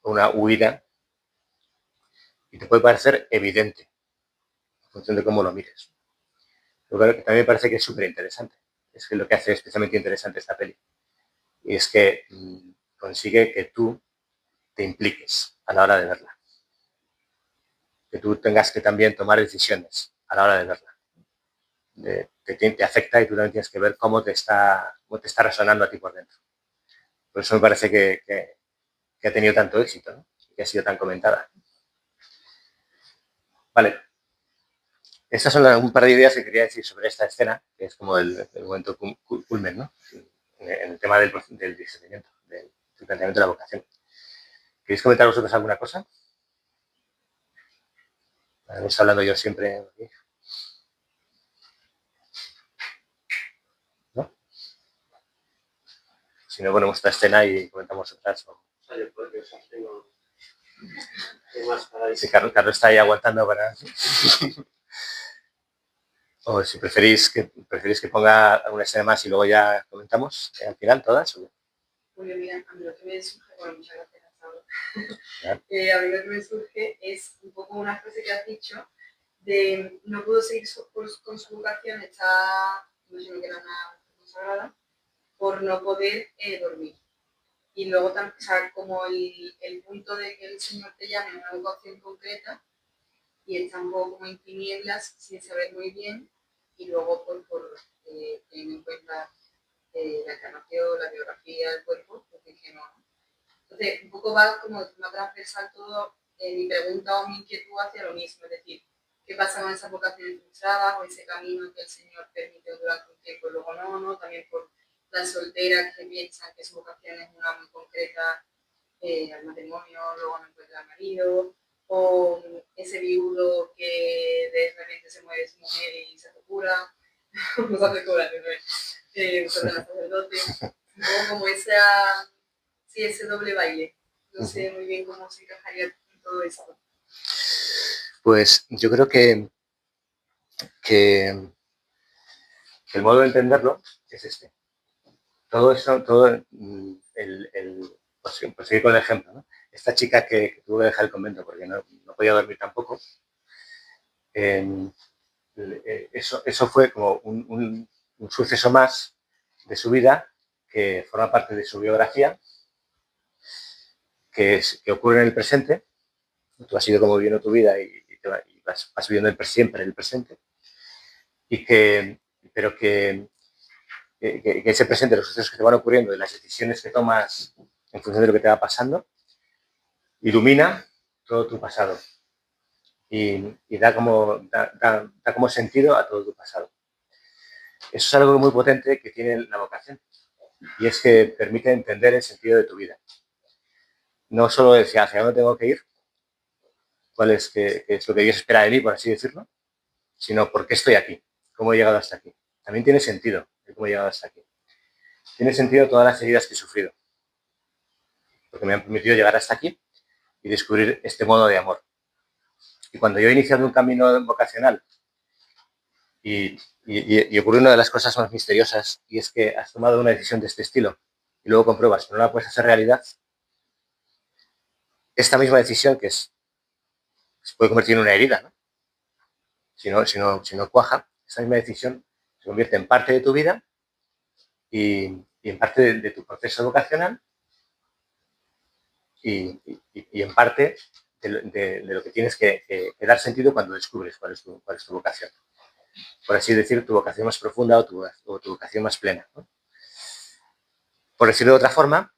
una huida, y te puede parecer evidente en función de cómo lo mires. Pero claro, que también me parece que es súper interesante. Es que lo que hace especialmente interesante esta peli. Y es que consigue que tú te impliques a la hora de verla. Que tú tengas que también tomar decisiones a la hora de verla. Te afecta y tú también tienes que ver cómo te está resonando a ti por dentro. Por eso me parece que ha tenido tanto éxito, ¿no? Que ha sido tan comentada. Vale. Estas son un par de ideas que quería decir sobre esta escena, que es como el momento culmen, ¿no? En el tema del discernimiento, del planteamiento de la vocación. ¿Queréis comentar vosotros alguna cosa? Estamos hablando yo siempre. ¿No? Si no, ponemos esta escena y comentamos otras. Sí, Carlos está ahí aguantando para... O si preferís que ponga alguna escena más y luego ya comentamos al final todas. ¿O? Muy bien, a mí lo que me surge, bueno, muchas gracias, a mí lo que me surge es un poco una frase que has dicho de no pudo seguir con su vocación, está, imagino que era una consagrada, por no poder dormir. Y luego, o sea, como el punto de que el Señor te llame a una vocación concreta y está un poco como en tinieblas sin saber muy bien, y luego por teniendo en cuenta la encarnación, la biografía, el cuerpo, pues dije no. Entonces, un poco va como de forma transversal todo, mi pregunta o mi inquietud hacia lo mismo, es decir, ¿qué pasa con esas vocaciones frustradas o ese camino que el Señor permite durante un tiempo y luego no? También por las solteras que piensan que su vocación es una muy concreta al matrimonio, luego no encuentra al marido, o ese viudo que de repente se mueve su mujer y se hace cura, no se hace cura, se ordena sacerdote, un poco como ese doble baile. No sé muy bien cómo se encajaría en todo esto. Pues yo creo que el modo de entenderlo es este. Todo eso, por seguir con el ejemplo, ¿no? Esta chica que tuvo que dejar el convento porque no podía dormir tampoco, eso fue como un suceso más de su vida que forma parte de su biografía, que ocurre en el presente. Tú has ido como viviendo tu vida y vas viviendo siempre en el presente, pero que ese presente, los sucesos que te van ocurriendo y las decisiones que tomas en función de lo que te va pasando, ilumina todo tu pasado y da como sentido a todo tu pasado. Eso es algo muy potente que tiene la vocación, y es que permite entender el sentido de tu vida. No solo decir hacia dónde tengo que ir, qué es lo que Dios espera de mí, por así decirlo, sino por qué estoy aquí, cómo he llegado hasta aquí. También tiene sentido cómo he llegado hasta aquí. Tiene sentido todas las heridas que he sufrido, porque me han permitido llegar hasta aquí y descubrir este modo de amor. Y cuando yo he iniciado un camino vocacional y ocurre una de las cosas más misteriosas, y es que has tomado una decisión de este estilo y luego compruebas que no la puedes hacer realidad, esta misma decisión se puede convertir en una herida, ¿no? Si no cuaja, esta misma decisión se convierte en parte de tu vida y en parte de tu proceso vocacional y en parte de lo que tienes que dar sentido cuando descubres cuál es tu vocación. Por así decir, tu vocación más profunda o tu vocación más plena, ¿no? Por decirlo de otra forma,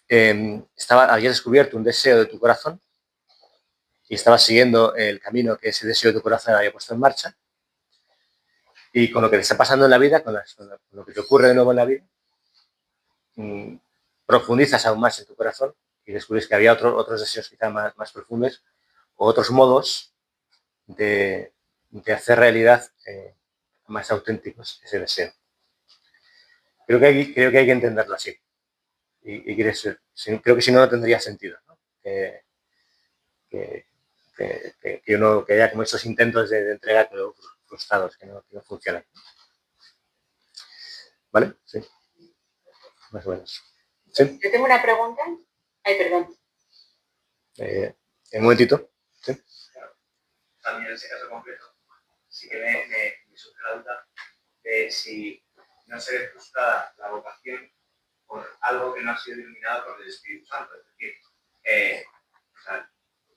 habías descubierto un deseo de tu corazón y estabas siguiendo el camino que ese deseo de tu corazón había puesto en marcha, y con lo que te está pasando en la vida, con lo que te ocurre de nuevo en la vida, profundizas aún más en tu corazón y descubres que había otros deseos quizá más profundos o otros modos de de hacer realidad más auténticos ese deseo. Creo que hay que entenderlo así. Creo que si no, no tendría sentido, ¿no? Que haya como estos intentos de entrega pero frustrados, que no funcionan. ¿Vale? Sí. Más o menos. ¿Sí? Yo tengo una pregunta. Ay, perdón. Un momentito. ¿Sí? También en ese caso concreto, sí que me surge la duda de si no se ve frustrada la vocación por algo que no ha sido iluminado por el Espíritu Santo. Es decir, o sea,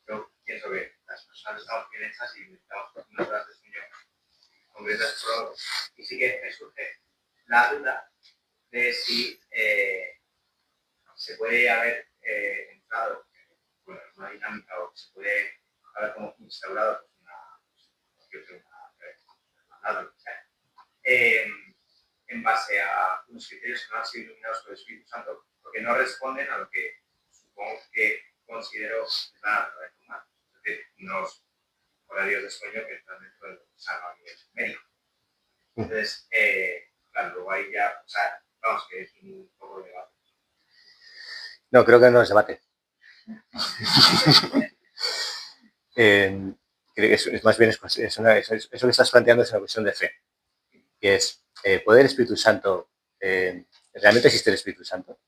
yo pienso que las personas estamos bien hechas y necesitamos unas horas de sueño concretas por algo. Y sí que me surge la duda de si se puede haber entrado en una dinámica o se puede haber como instaurado en base a unos criterios que no han sido iluminados por el Espíritu Santo, porque no responden a lo que supongo que considero la naturaleza humana, es decir, unos horarios de sueño que están dentro de lo que se llama a nivel médico. Entonces, claro, luego ahí ya, o sea, vamos, que es un poco de debate. No, creo que no es debate. Creo que es más bien eso que estás planteando es una cuestión de fe, que es ¿puede el Espíritu Santo, realmente existe el Espíritu Santo?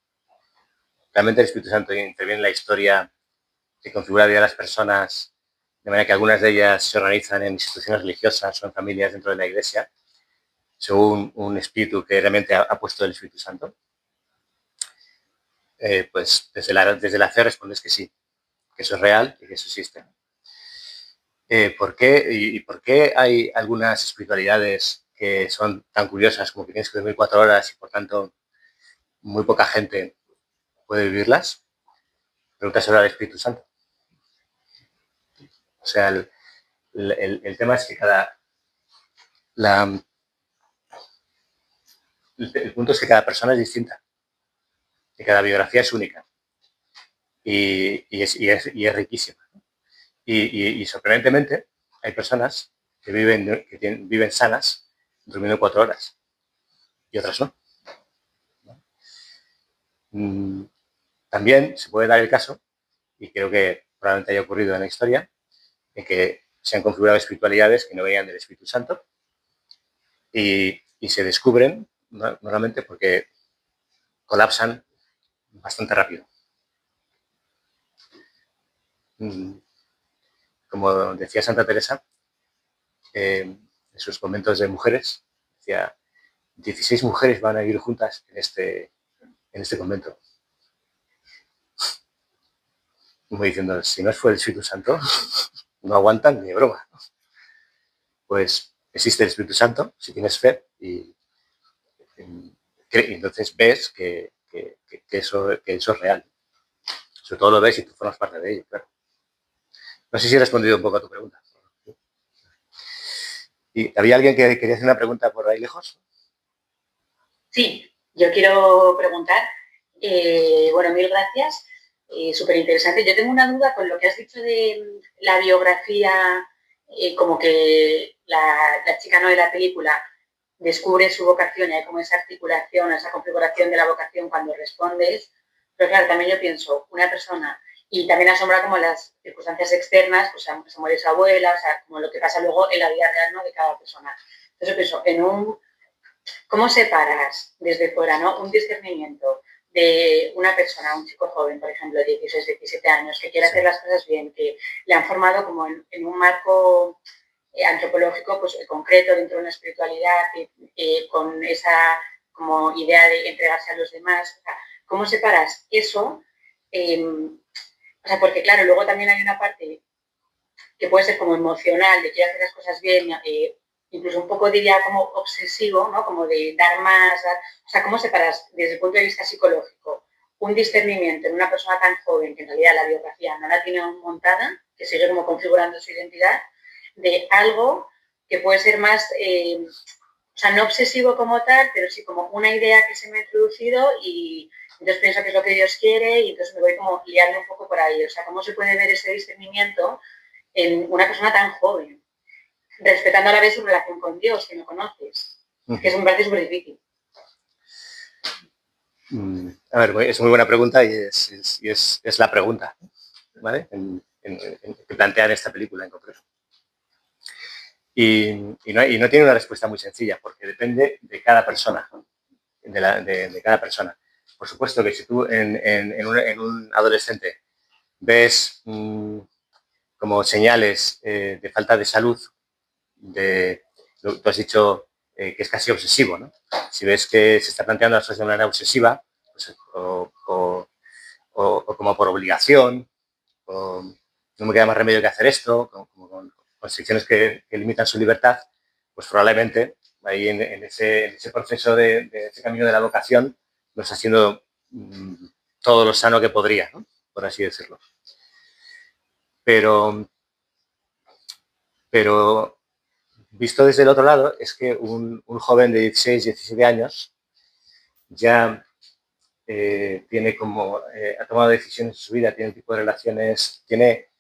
¿Realmente el Espíritu Santo interviene en la historia que configura la vida de las personas de manera que algunas de ellas se organizan en instituciones religiosas o en familias dentro de la Iglesia según un espíritu que realmente ha puesto el Espíritu Santo? Pues desde la fe respondes que sí, que eso es real y que eso existe. ¿Por qué hay algunas espiritualidades que son tan curiosas como que tienes que dormir 4 horas y por tanto muy poca gente puede vivirlas? Pregunta sobre el Espíritu Santo. O sea, el tema es que el punto es que cada persona es distinta, que cada biografía es única y es riquísima. Y sorprendentemente hay personas que viven sanas durmiendo 4 horas y otras no. También se puede dar el caso, y creo que probablemente haya ocurrido en la historia, en que se han configurado espiritualidades que no venían del Espíritu Santo y se descubren normalmente porque colapsan bastante rápido. Como decía Santa Teresa, en sus conventos de mujeres, decía, 16 mujeres van a vivir juntas en este convento. Como diciendo, si no fue el Espíritu Santo, no aguantan ni de broma. Pues existe el Espíritu Santo, si tienes fe, y entonces ves que eso es real. Sobre todo lo ves y tú formas parte de ello, claro. No sé si he respondido un poco a tu pregunta. ¿Y había alguien que quería hacer una pregunta por ahí lejos? Sí, yo quiero preguntar. Bueno, mil gracias. Súper interesante. Yo tengo una duda con lo que has dicho de la biografía, como que la chica no de la película descubre su vocación y hay como esa articulación, esa configuración de la vocación cuando respondes. Pero claro, también yo pienso, una persona, y también asombra como las circunstancias externas, pues se muere su abuela, o sea, como lo que pasa luego en la vida real, ¿no?, de cada persona. Entonces yo pienso, ¿cómo separas desde fuera, ¿no?, un discernimiento de una persona, un chico joven, por ejemplo, de 16, 17 años, que quiere hacer las cosas bien, que le han formado como en un marco antropológico pues concreto dentro de una espiritualidad con esa como idea de entregarse a los demás? O sea, ¿cómo separas eso? O sea, porque claro, luego también hay una parte que puede ser como emocional, de quiero hacer las cosas bien, incluso un poco diría como obsesivo, ¿no?, como de dar más, o sea, ¿cómo separas desde el punto de vista psicológico un discernimiento en una persona tan joven que en realidad la biografía no la tiene aún montada, que sigue como configurando su identidad, de algo que puede ser más, o sea, no obsesivo como tal, pero sí como una idea que se me ha introducido y entonces pienso que es lo que Dios quiere y entonces me voy como liando un poco por ahí? O sea, ¿cómo se puede ver ese discernimiento en una persona tan joven? respetando a la vez su relación con Dios, que no conoces. Que eso me parece súper difícil. A ver, es muy buena pregunta y es la pregunta, ¿vale? Que plantean esta película en concreto. Y no tiene una respuesta muy sencilla, porque depende de cada persona, de cada persona. Por supuesto que si tú en un adolescente ves como señales de falta de salud, tú has dicho que es casi obsesivo, ¿no? Si ves que se está planteando las cosas de manera obsesiva, pues, o como por obligación, o no me queda más remedio que hacer esto, como con constricciones que limitan su libertad, pues probablemente ahí en ese proceso de ese camino de la vocación no está haciendo todo lo sano que podría, ¿no? Por así decirlo. Pero visto desde el otro lado, es que un joven de 16, 17 años ya tiene como, ha tomado decisiones en su vida, tiene un tipo de relaciones, tiene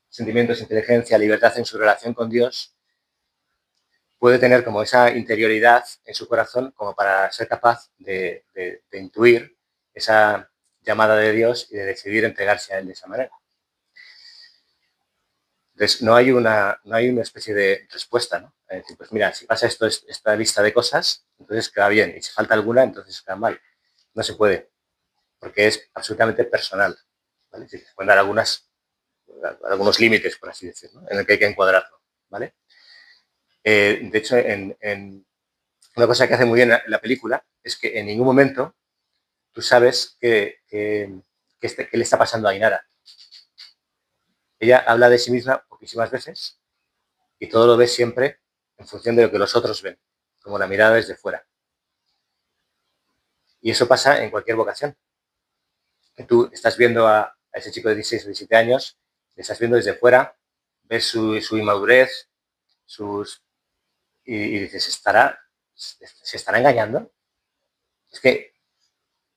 sentimientos, inteligencia, libertad en su relación con Dios, puede tener como esa interioridad en su corazón como para ser capaz de intuir esa llamada de Dios y de decidir entregarse a Él de esa manera. Entonces, no hay una especie de respuesta, ¿no? Es decir, pues mira, si pasa esto, esta lista de cosas, entonces queda bien. Y si falta alguna, entonces queda mal. No se puede, porque es absolutamente personal, ¿vale? Se pueden dar algunos límites, por así decirlo, ¿no? En el que hay que encuadrarlo, ¿vale? De hecho, una cosa que hace muy bien la película es que en ningún momento tú sabes qué le está pasando a Ainara. Ella habla de sí misma poquísimas veces y todo lo ves siempre en función de lo que los otros ven, como la mirada desde fuera. Y eso pasa en cualquier vocación. Que tú estás viendo a ese chico de 16 o 17 años, le estás viendo desde fuera, ves su inmadurez, y dices, ¿se estará engañando? Es que,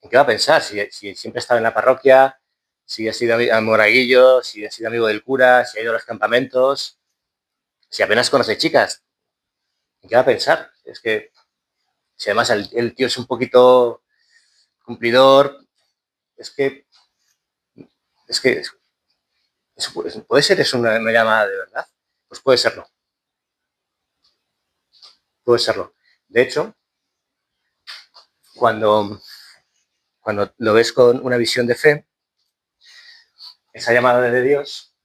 ¿en qué va a pensar? Si siempre ha estado en la parroquia, si ha sido monaguillo, si ha sido amigo del cura, si ha ido a los campamentos, si apenas conoce chicas, ¿en qué va a pensar? Es que, si además el tío es un poquito cumplidor, es que puede ser eso una llamada de verdad. Pues puede serlo. Puede serlo. De hecho, cuando lo ves con una visión de fe, esa llamada de Dios,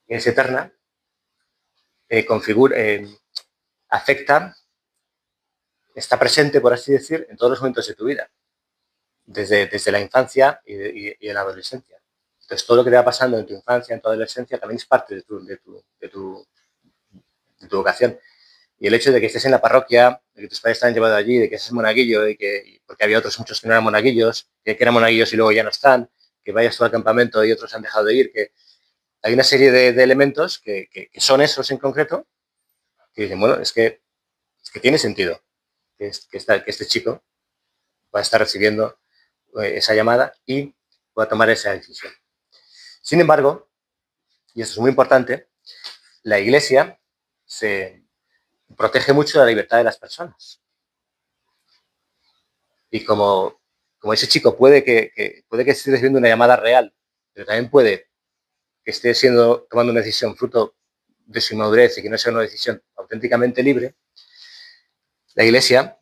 que es eterna, afecta, está presente, por así decir, en todos los momentos de tu vida, desde la infancia y en la adolescencia. Entonces, todo lo que te va pasando en tu infancia, en tu adolescencia, también es parte de tu vocación. Y el hecho de que estés en la parroquia, de que tus padres te han llevado allí, de que seas monaguillo, porque había otros muchos que no eran monaguillos, que eran monaguillos y luego ya no están, que vayas tú al campamento y otros han dejado de ir, que hay una serie de elementos que son esos en concreto, que dicen, bueno, es que tiene sentido que este chico va a estar recibiendo esa llamada y va a tomar esa decisión. Sin embargo, y esto es muy importante, la Iglesia se protege mucho la libertad de las personas. Y como ese chico puede que esté recibiendo una llamada real, pero también puede que esté tomando una decisión fruto de su inmadurez y que no sea una decisión auténticamente libre, la Iglesia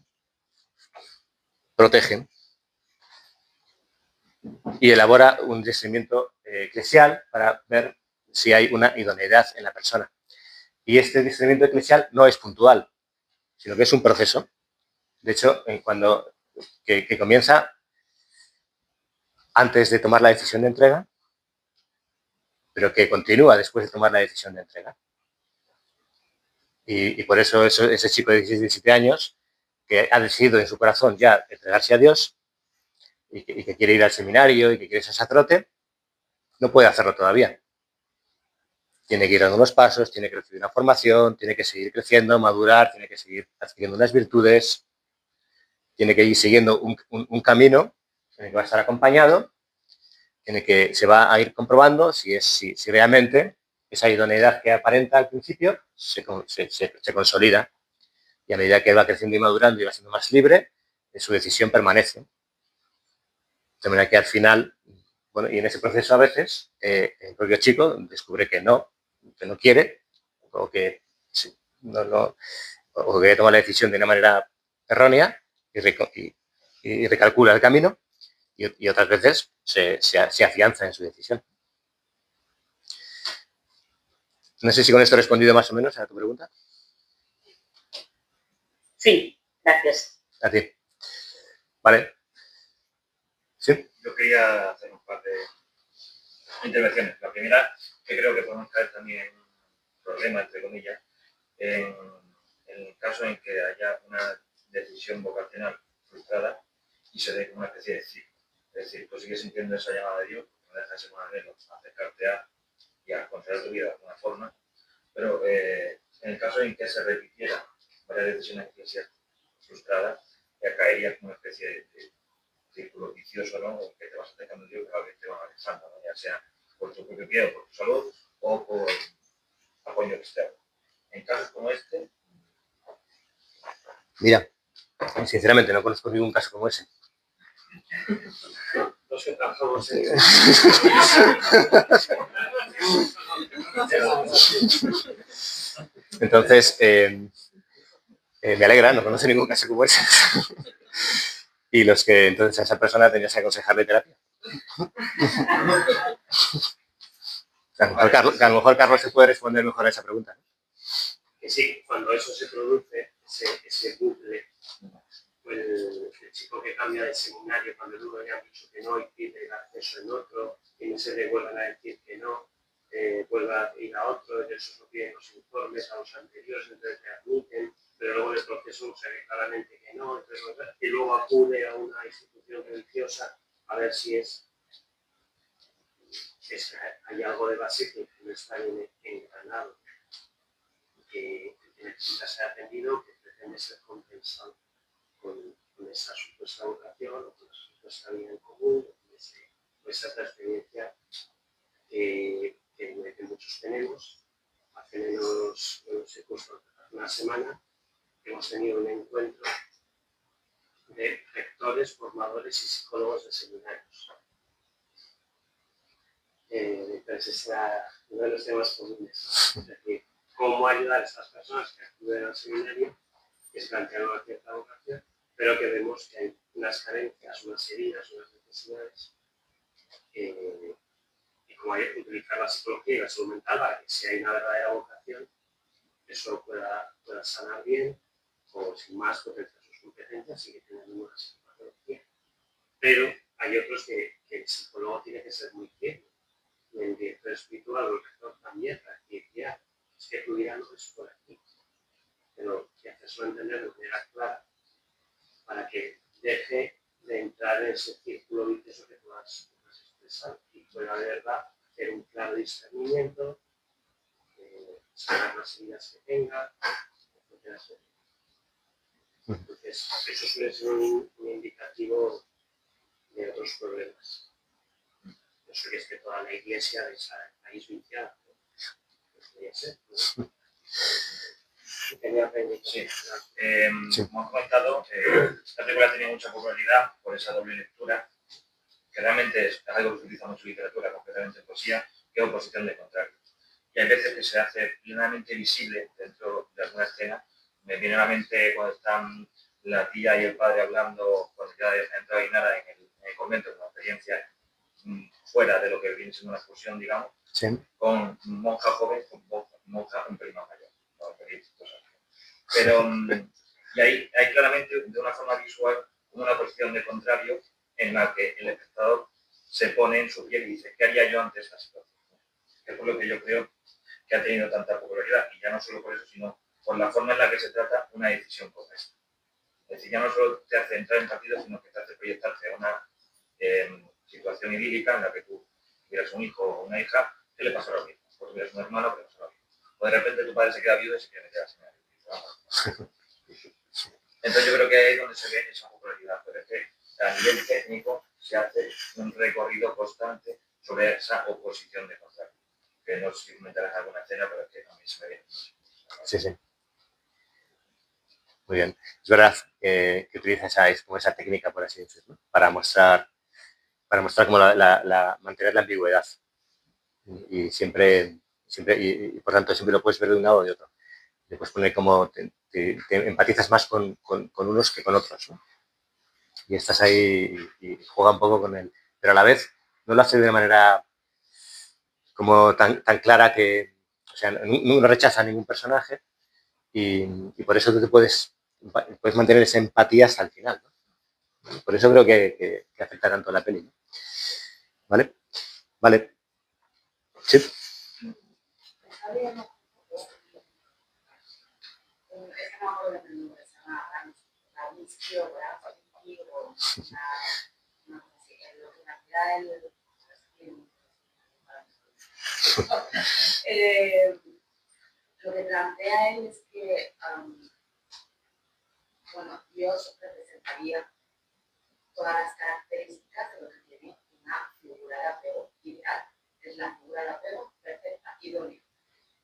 protege y elabora un discernimiento eclesial para ver si hay una idoneidad en la persona. Y este discernimiento eclesial no es puntual, sino que es un proceso. De hecho, que comienza antes de tomar la decisión de entrega, pero que continúa después de tomar la decisión de entrega. Y por eso ese chico de 16, 17 años, que ha decidido en su corazón ya entregarse a Dios y que quiere ir al seminario y que quiere ser sacerdote, no puede hacerlo todavía. Tiene que ir dando unos pasos, tiene que recibir una formación, tiene que seguir creciendo, madurar, tiene que seguir adquiriendo unas virtudes, tiene que ir siguiendo un camino en el que va a estar acompañado en el que se va a ir comprobando si realmente esa idoneidad que aparenta al principio se consolida. Y a medida que va creciendo y madurando y va siendo más libre, su decisión permanece. De manera que al final, bueno, y en ese proceso a veces el propio chico descubre que no quiere, o que o que toma la decisión de una manera errónea y recalcula el camino, y otras veces se afianza en su decisión. No sé si con esto he respondido más o menos a tu pregunta. Sí, gracias. A ti. Vale. ¿Sí? Yo quería hacer un par de intervenciones. La primera, que creo que podemos caer también en un problema, entre comillas, en el caso en que haya una decisión vocacional frustrada y se dé como una especie de ciclo. Es decir, tú sigues sintiendo esa llamada de Dios, porque no deja de ser un anhelo, acercarte a y a conceder tu vida de alguna forma, pero en el caso en que se repitiera varias decisiones eclesiásticas frustradas, ya caerías como una especie de círculo vicioso, ¿no? Que te vas acercando a Dios cada vez te van alejando, ¿no? Ya sea por tu propio pie o por tu salud o por apoyo externo. En casos como este... Mira, sinceramente no conozco ningún caso como ese. Los que trabajamos en... Entonces, me alegra, no conozco ningún caso como ese. Y los que entonces a esa persona tenías que aconsejarle terapia. A lo mejor Carlos se puede responder mejor a esa pregunta. Que sí, cuando eso se produce, ese bucle, el chico que cambia de seminario cuando el uno le han dicho que no y pide el acceso en otro, y no se le vuelvan a decir que no, vuelve a ir a otro, y eso no piden los informes a los anteriores, entonces le admiten, pero luego en el proceso se ve claramente que no, entonces, y luego acude a una institución religiosa a ver si hay algo de base que no está bien engranado, que necesita ser atendido, que pretende ser compensado con esa supuesta vocación o con esa supuesta vida en común, con esa experiencia que muchos tenemos. Hace menos, hace una semana hemos tenido un encuentro de rectores, formadores y psicólogos de seminarios. Entonces, es uno de los temas comunes. Es decir, cómo ayudar a estas personas que acuden al seminario, que se plantean una cierta vocación, pero que vemos que hay unas carencias, unas heridas, unas necesidades, y cómo hay que utilizar la psicología y la salud mental para que si hay una verdadera vocación, eso pueda sanar bien, o sin más potenciar sus competencias y que tengan una psicología. Pero hay otros que el psicólogo tiene que ser muy fiel. El director espiritual o el rector también, para decir, ya, es que tu vida no es por aquí, pero que hacerlo entender de manera clara para que deje de entrar en ese círculo vicioso que tú has expresado y pueda de verdad hacer un claro discernimiento, sanar las heridas que tenga, etc. Entonces, eso suele ser un indicativo de otros problemas. No sé que es que toda la iglesia de esa país viciada. Sí. Como has comentado, esta película tenía mucha popularidad por esa doble lectura, que realmente es algo que utiliza mucho literatura, concretamente en poesía, que es oposición de contrarios. Y hay veces que se hace plenamente visible dentro de alguna escena. Me viene a la mente cuando están la tía y el padre hablando, cuando ya ha entrado Ainara en el convento, con una experiencia fuera de lo que viene siendo una excursión, digamos, sí, con monja joven, con monja un pelín más mayor. Pero, y ahí hay claramente, de una forma visual, una posición de contrario en la que el espectador se pone en su piel y dice, ¿qué haría yo ante esta situación? Que es por lo que yo creo que ha tenido tanta popularidad, y ya no solo por eso, sino por la forma en la que se trata una decisión como esta. Es decir, ya no solo te hace entrar en partido, sino que te hace proyectarte a una situación idílica en la que tú tuvieras un hijo o una hija, que le pasa lo mismo. O tuvieras un hermano, que le pasa lo mismo. O de repente tu padre se queda viudo y se quiere meter a seminario. Entonces yo creo que ahí es donde se ve esa popularidad, pero es que a nivel técnico se hace un recorrido constante sobre esa oposición de contrarios. Que no sé si comentarás alguna escena, pero es que también se me viene. Sí, sí. Muy bien. Es verdad que utilizas esa técnica, por así decirlo, para mostrar como mantener la ambigüedad. Y siempre y por tanto, siempre lo puedes ver de un lado o de otro. Le puedes poner como te empatizas más con unos que con otros, ¿no? Y estás ahí y juega un poco con él. Pero a la vez no lo hace de una manera como tan clara que, o sea, no rechaza a ningún personaje y por eso tú te puedes mantener esa empatía hasta el final, ¿no? Por eso creo que afecta tanto a la peli, ¿no? ¿Vale? Vale. Sí. Lo que plantea él es que, bueno, Dios representaría todas las características de lo que tiene una figura de apego ideal. Es la figura de apego perfecta, idónea.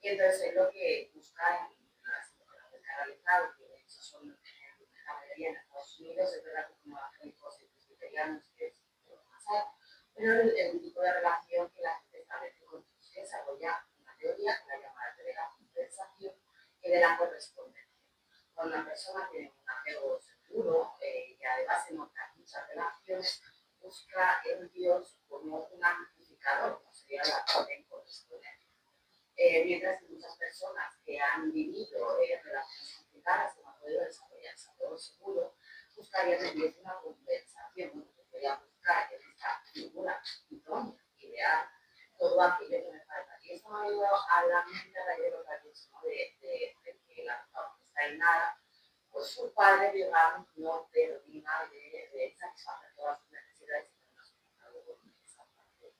Y entonces es lo que busca en las psicoterapia canalizada, que de hecho son la mayoría en Estados Unidos, es verdad que como evangélicos y presbiterianos, que es lo más alto, pero el tipo de relación que la gente establece con Dios se desarrolla una teoría que la llama la teoría de la compensación y de la correspondencia. Cuando una persona tiene un apego seguro y además en otras muchas relaciones, busca en Dios como un amplificador, como sería la correspondencia. Mientras que muchas personas que han vivido relaciones complicadas y no han podido desarrollarse a todo seguro, buscarían en Dios una compensación, porque podrían buscar en esta figura idónea, ideal, todo aquello que me falta. Y esto me ha ayudado a la mente a la idea de lo que has dicho, ¿no? de que la está en nada, pues su padre, digamos, no termina de satisfacer todas sus necesidades y no nos ha con esa parte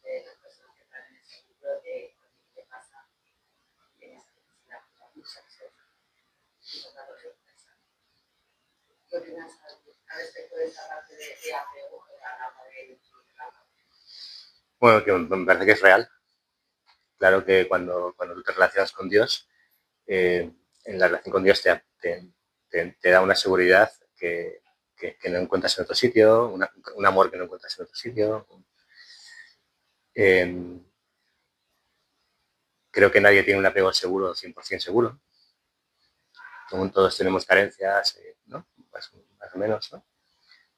de las personas que están en ese libro de qué pasa en esa necesidad muy satisfecha y con la sorpresa. ¿Qué opinas al respecto de esa parte de apego a la madre? Bueno, que me parece que es real. Claro que cuando tú te relacionas con Dios, en la relación con Dios te da una seguridad que no encuentras en otro sitio, un amor que no encuentras en otro sitio. Creo que nadie tiene un apego seguro, 100% seguro. Todos tenemos carencias, ¿no? Más o menos, ¿no?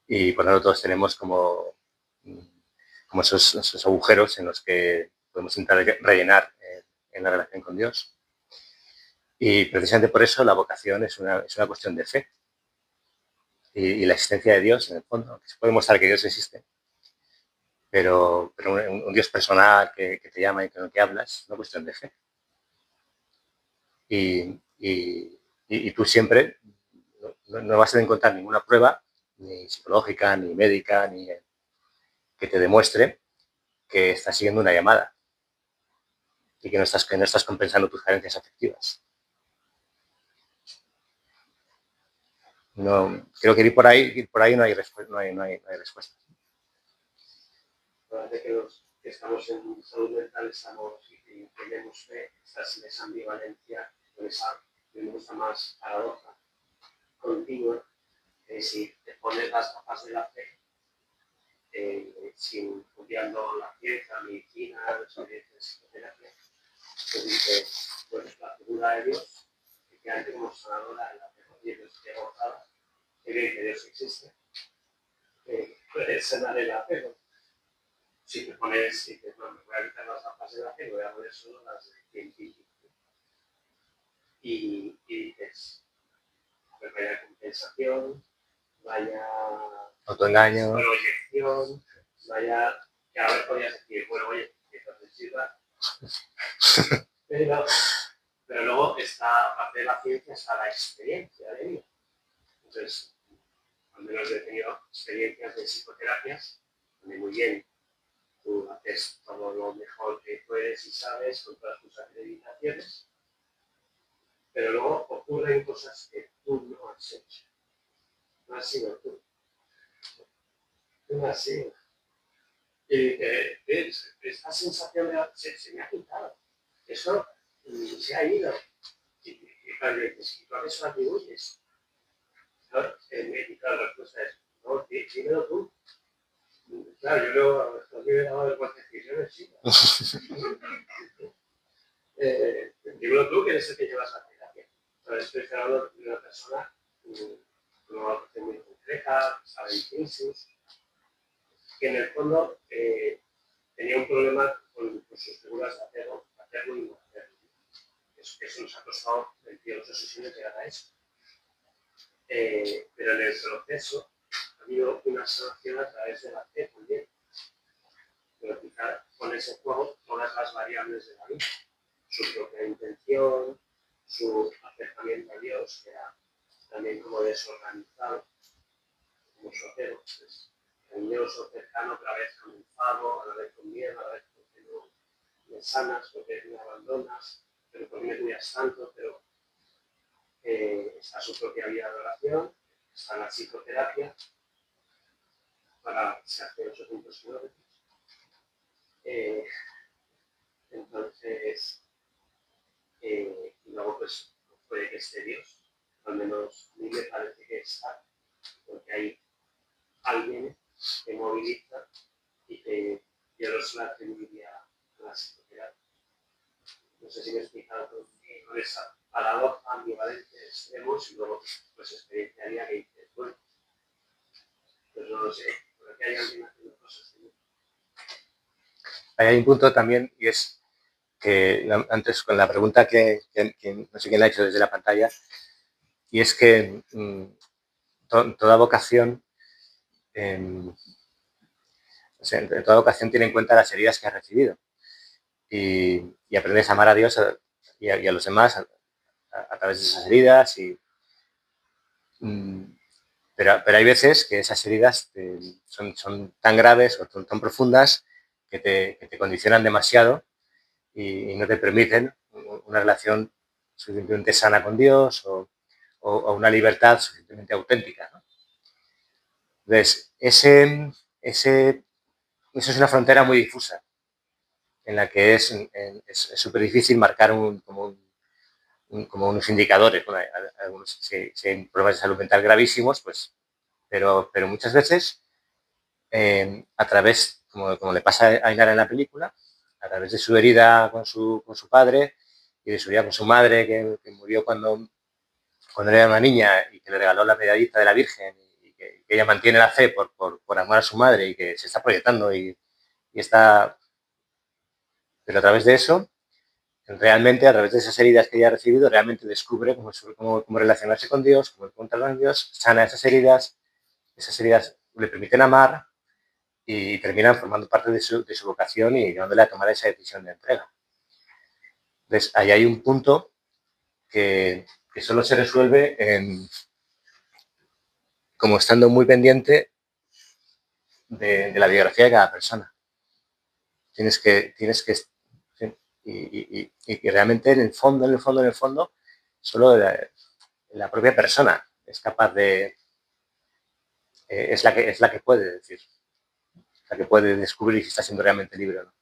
Y por lo tanto todos tenemos como esos agujeros en los que podemos intentar rellenar en la relación con Dios. Y precisamente por eso la vocación es una cuestión de fe. Y la existencia de Dios, en el fondo, que se puede mostrar que Dios existe, pero un Dios personal que te llama y con el que hablas, es una cuestión de fe. Y tú siempre no vas a encontrar ninguna prueba, ni psicológica, ni médica, ni que te demuestre que estás siguiendo una llamada y que no estás compensando tus carencias afectivas. No, creo que ir por ahí no hay respuesta. Parece que los que estamos en salud mental estamos y tenemos fe, estás en esa ambivalencia, en esa, me gusta más paradoja continua, si te pones las gafas de la fe, sin estudiando la ciencia, la medicina, la experiencia, psicoterapia, pues dices, pues la figura de Dios, efectivamente como sanadora de la fe, y Dios te gozada, que ve que Dios existe, puedes sanar el apego. Si te pones, me voy a quitar las gafas de la fe, voy a poner solo las de científico. Y dices, pues vaya compensación, vaya Autoengaño. proyección, vaya, que a ver podrías decir, bueno, oye, que te sirva. Pero luego esta parte de la ciencia está la experiencia de vida. Entonces, al menos he tenido experiencias de psicoterapias, donde muy bien, tú haces todo lo mejor que puedes y sabes con todas tus acreditaciones, pero luego ocurren cosas que tú no has hecho, no has sido tú. así. Y dice, esta sensación de se me ha quitado. Eso se ha ido. Y claro, si tú a eso atribuyes, claro, y claro, la respuesta es, no, dímelo tú. Claro, yo luego, esto me he dado de buenas decisiones, sí. Dímelo tú, que eres el que llevas la terapia. Pero estoy hablando de una persona con una vocación muy concreta, sabe en crisis, que en el fondo tenía un problema con sus figuras de hacerlo y no hacerlo. Eso nos ha costado 28 sesiones llegar a eso. Pero en el proceso ha habido una sanación a través de la fe también. Pero quizá con ese juego todas las variables de la vida, su propia intención, su acercamiento a Dios, que era también como desorganizado, como su apego, pues, cariñoso, cercano, pero a la vez con enfado, a la vez con miedo, a la vez porque no me sanas, porque me abandonas, pero porque me cuidas tanto, pero está su propia vida de oración, está la psicoterapia, para se hace 800 kilómetros. Entonces, y luego pues puede que esté Dios, al menos a mí me parece que está, porque hay alguien que moviliza y que yo los la atribuiría a la psicoterapia. No sé si me he explicado con esa paradoja ambivalente de extremos y luego pues experienciaría que dices, bueno, pues no lo sé, porque hay alguien haciendo cosas. Hay un punto también, y es que antes con la pregunta que no sé quién la ha hecho desde la pantalla, y es que toda vocación, o sea, toda vocación tiene en cuenta las heridas que has recibido y aprendes a amar a Dios y a los demás a través de esas heridas. Pero hay veces que esas heridas son tan graves o tan profundas que te condicionan demasiado y no te permiten una relación suficientemente sana con Dios o una libertad suficientemente auténtica, ¿no? Entonces, eso es una frontera muy difusa en la que es súper difícil marcar como unos indicadores. Bueno, si hay problemas de salud mental gravísimos, pues, pero muchas veces a través, como le pasa a Ainara en la película, a través de su herida con su padre y de su herida con su madre, que murió cuando era una niña y que le regaló la medallita de la Virgen y que ella mantiene la fe por amor a su madre y que se está proyectando y está... Pero a través de eso, realmente, a través de esas heridas que ella ha recibido, realmente descubre cómo relacionarse con Dios, cómo encontrar a Dios, sana esas heridas le permiten amar y terminan formando parte de su vocación y llevándole a tomar esa decisión de entrega. Entonces, ahí hay un punto que solo se resuelve como estando muy pendiente de la biografía de cada persona. Tienes que ¿sí? Y que realmente en el fondo, solo la propia persona es capaz de, es la que puede decir, la que puede descubrir si está siendo realmente libre o no.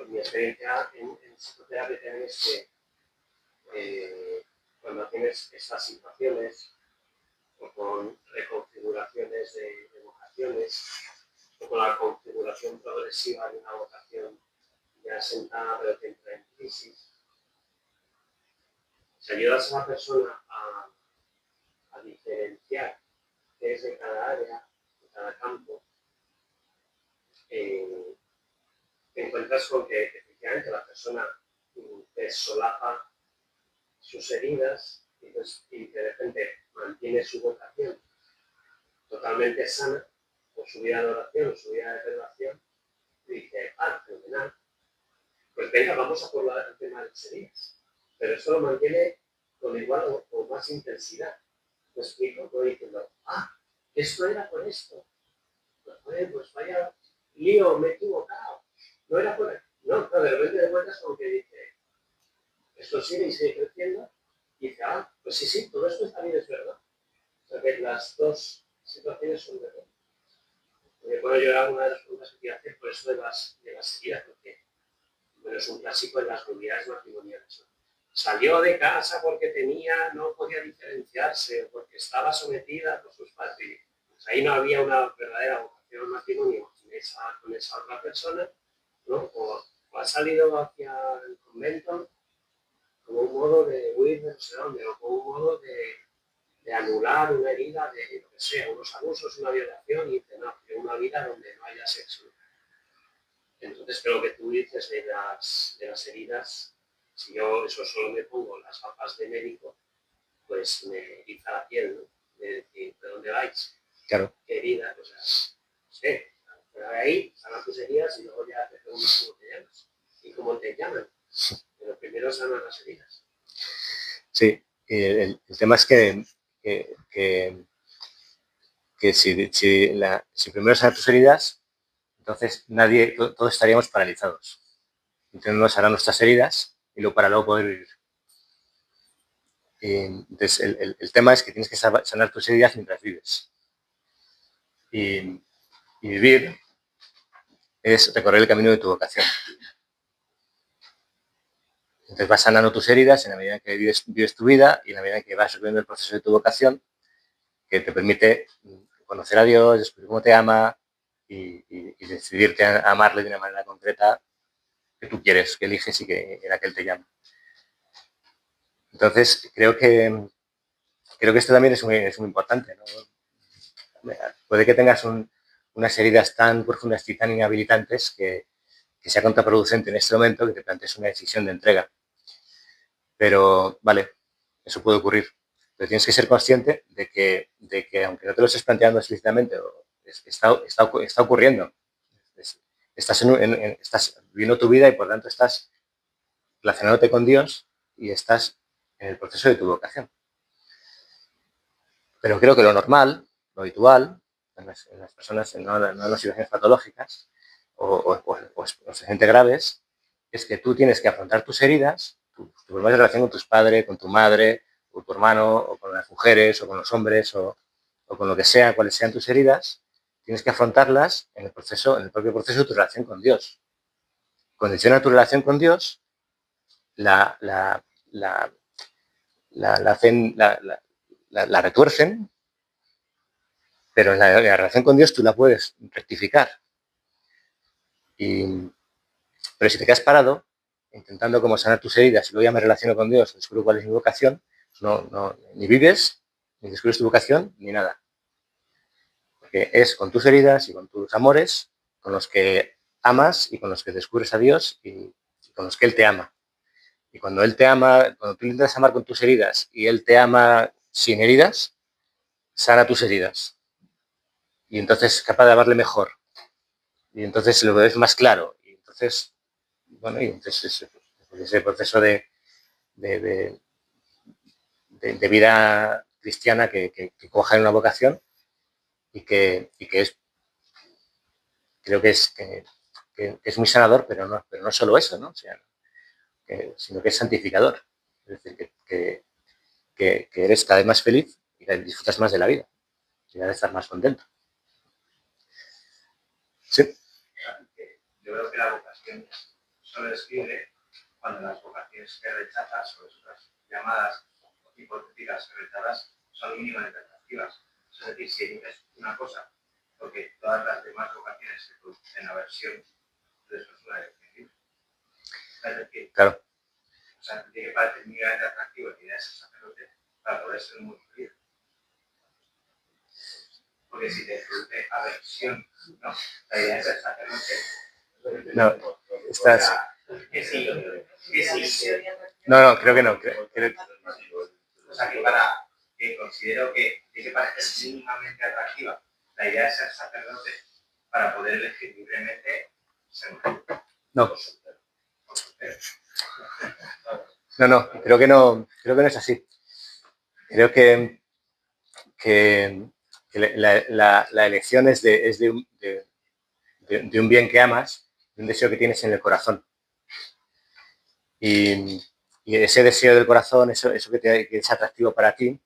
Mi experiencia en psicoterapia también es que cuando tienes esas situaciones o con reconfiguraciones de vocaciones o con la configuración progresiva de una vocación ya sentada pero que entra en crisis, si ayudas a la persona a diferenciar qué es de cada área, de cada campo, te encuentras con que efectivamente la persona te solapa sus heridas y de repente mantiene su vocación totalmente sana, o su vida de oración, o su vida de relación, y dice, fenomenal, pues venga, vamos a por el tema de las heridas. Pero esto lo mantiene con igual o más intensidad. ¿Me explico? Estoy diciendo, esto era por esto. Pues vaya lío, me he equivocado. No era por ahí. No, de repente te cuentas con que dice, esto sigue y sigue creciendo, y dice, pues sí, todo esto también es verdad. O sea que las dos situaciones son verdad. Bueno, yo era una de las preguntas que quería hacer por eso de las heridas, porque bueno, es un clásico de las unidades matrimoniales, ¿no? Salió de casa porque no podía diferenciarse, porque estaba sometida por sus padres. Pues ahí no había una verdadera vocación al matrimonio con esa otra persona, ¿no? O ha salido hacia el convento como un modo de huir de no sé dónde, o como un modo de anular una herida de lo que sea, unos abusos, una violación, y dice, no, quiero una vida donde no haya sexo. Entonces creo que tú dices de las heridas, si yo eso solo me pongo las gafas de médico, pues me eriza la piel, ¿no? De decir, ¿de dónde vais? Claro. ¿Qué herida? O sea, no sé, pero de ahí sanan tus heridas y luego ya te preguntas cómo te llamas y cómo te llaman. Pero primero sanan las heridas. Sí, el tema es que si primero sanas tus heridas, entonces todos estaríamos paralizados. Entonces no sanar nuestras heridas y luego para luego poder vivir. Entonces el tema es que tienes que sanar tus heridas mientras vives. Y vivir es recorrer el camino de tu vocación. Entonces vas sanando tus heridas en la medida en que vives tu vida y en la medida en que vas recorriendo el proceso de tu vocación, que te permite conocer a Dios, descubrir cómo te ama y decidirte a amarle de una manera concreta que tú quieres, que eliges y en la que Él te llama. Entonces, creo que esto también es muy importante, ¿no? Puede que tengas unas heridas tan profundas y tan inhabilitantes que sea contraproducente en este momento que te plantees una decisión de entrega. Pero, vale, eso puede ocurrir. Pero tienes que ser consciente de que aunque no te lo estés planteando explícitamente, está ocurriendo. Estás viviendo tu vida y por tanto estás relacionándote con Dios y estás en el proceso de tu vocación. Pero creo que lo normal, lo habitual, en las personas, no en las situaciones patológicas o gente graves, es que tú tienes que afrontar tus heridas, tu problema de relación con tus padres, con tu madre, o tu hermano, o con las mujeres, o con los hombres, o con lo que sea, cuáles sean tus heridas, tienes que afrontarlas en el propio proceso de tu relación con Dios. Condiciona tu relación con Dios, la retuercen, pero en la relación con Dios tú la puedes rectificar. Pero si te quedas parado, intentando como sanar tus heridas y luego ya me relaciono con Dios, descubro cuál es mi vocación, ni vives, ni descubres tu vocación, ni nada. Porque es con tus heridas y con tus amores con los que amas y con los que descubres a Dios y con los que Él te ama. Y cuando Él te ama, cuando tú intentas amar con tus heridas y Él te ama sin heridas, sana tus heridas. Y entonces es capaz de amarle mejor. Y entonces lo ves más claro. Y entonces, bueno, y entonces ese proceso de vida cristiana que coja en una vocación y que es, creo que es muy sanador, pero no solo eso, ¿no? O sea, sino que es santificador. Es decir, que eres cada vez más feliz y que disfrutas más de la vida y cada vez estás más contento. Sí. Yo creo que la vocación solo describe cuando las vocaciones que rechazas o otras llamadas hipotéticas que rechazas son mínimamente atractivas. Es decir, si eliges una cosa porque todas las demás vocaciones se producen aversión, entonces no es una elección libre. Es decir, claro. O sea, tiene que parecer mínimamente atractivo la idea de ser sacerdote para poder ser muy feliz. Porque si te produce aversión, ¿no? La idea de ser sacerdote. No, estás. Que sí. No, creo que no. O sea, que considero que tiene que parecer mínimamente atractiva la idea de ser sacerdote para poder elegir libremente ser mujer. No. No, creo que no es así. Creo que la elección es de un bien que amas, de un deseo que tienes en el corazón. Y ese deseo del corazón, eso que es atractivo para ti,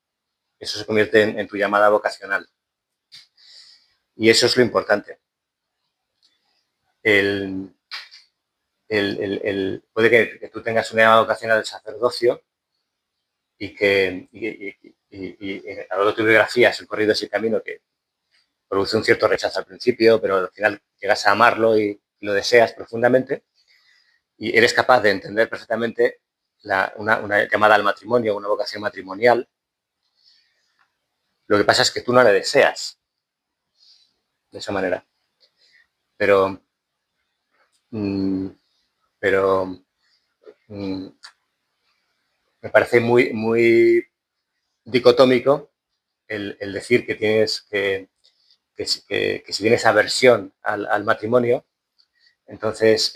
eso se convierte en tu llamada vocacional. Y eso es lo importante. puede que tú tengas una llamada vocacional al sacerdocio y que a lo largo de tu biografía has recorrido ese camino que produce un cierto rechazo al principio, pero al final llegas a amarlo y lo deseas profundamente y eres capaz de entender perfectamente una llamada al matrimonio, una vocación matrimonial. Lo que pasa es que tú no la deseas de esa manera. Pero me parece muy dicotómico el decir que tienes que si tienes aversión al matrimonio, entonces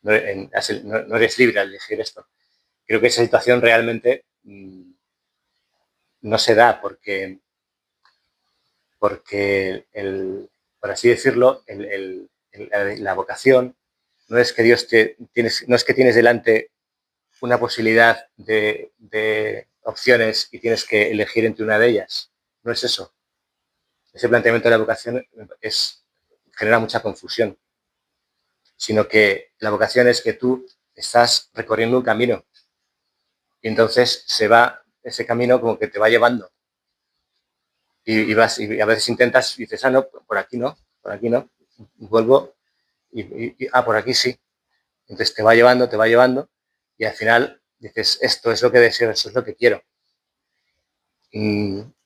no eres libre al elegir esto. Creo que esa situación realmente no se da porque por así decirlo, la vocación no es que no es que tienes delante una posibilidad de opciones y tienes que elegir entre una de ellas. No es eso. Ese planteamiento de la vocación genera mucha confusión, sino que la vocación es que tú estás recorriendo un camino y entonces ese camino como que te va llevando y a veces intentas y dices, no, por aquí no, y vuelvo por aquí sí. Entonces te va llevando y al final dices, esto es lo que deseo, esto es lo que quiero.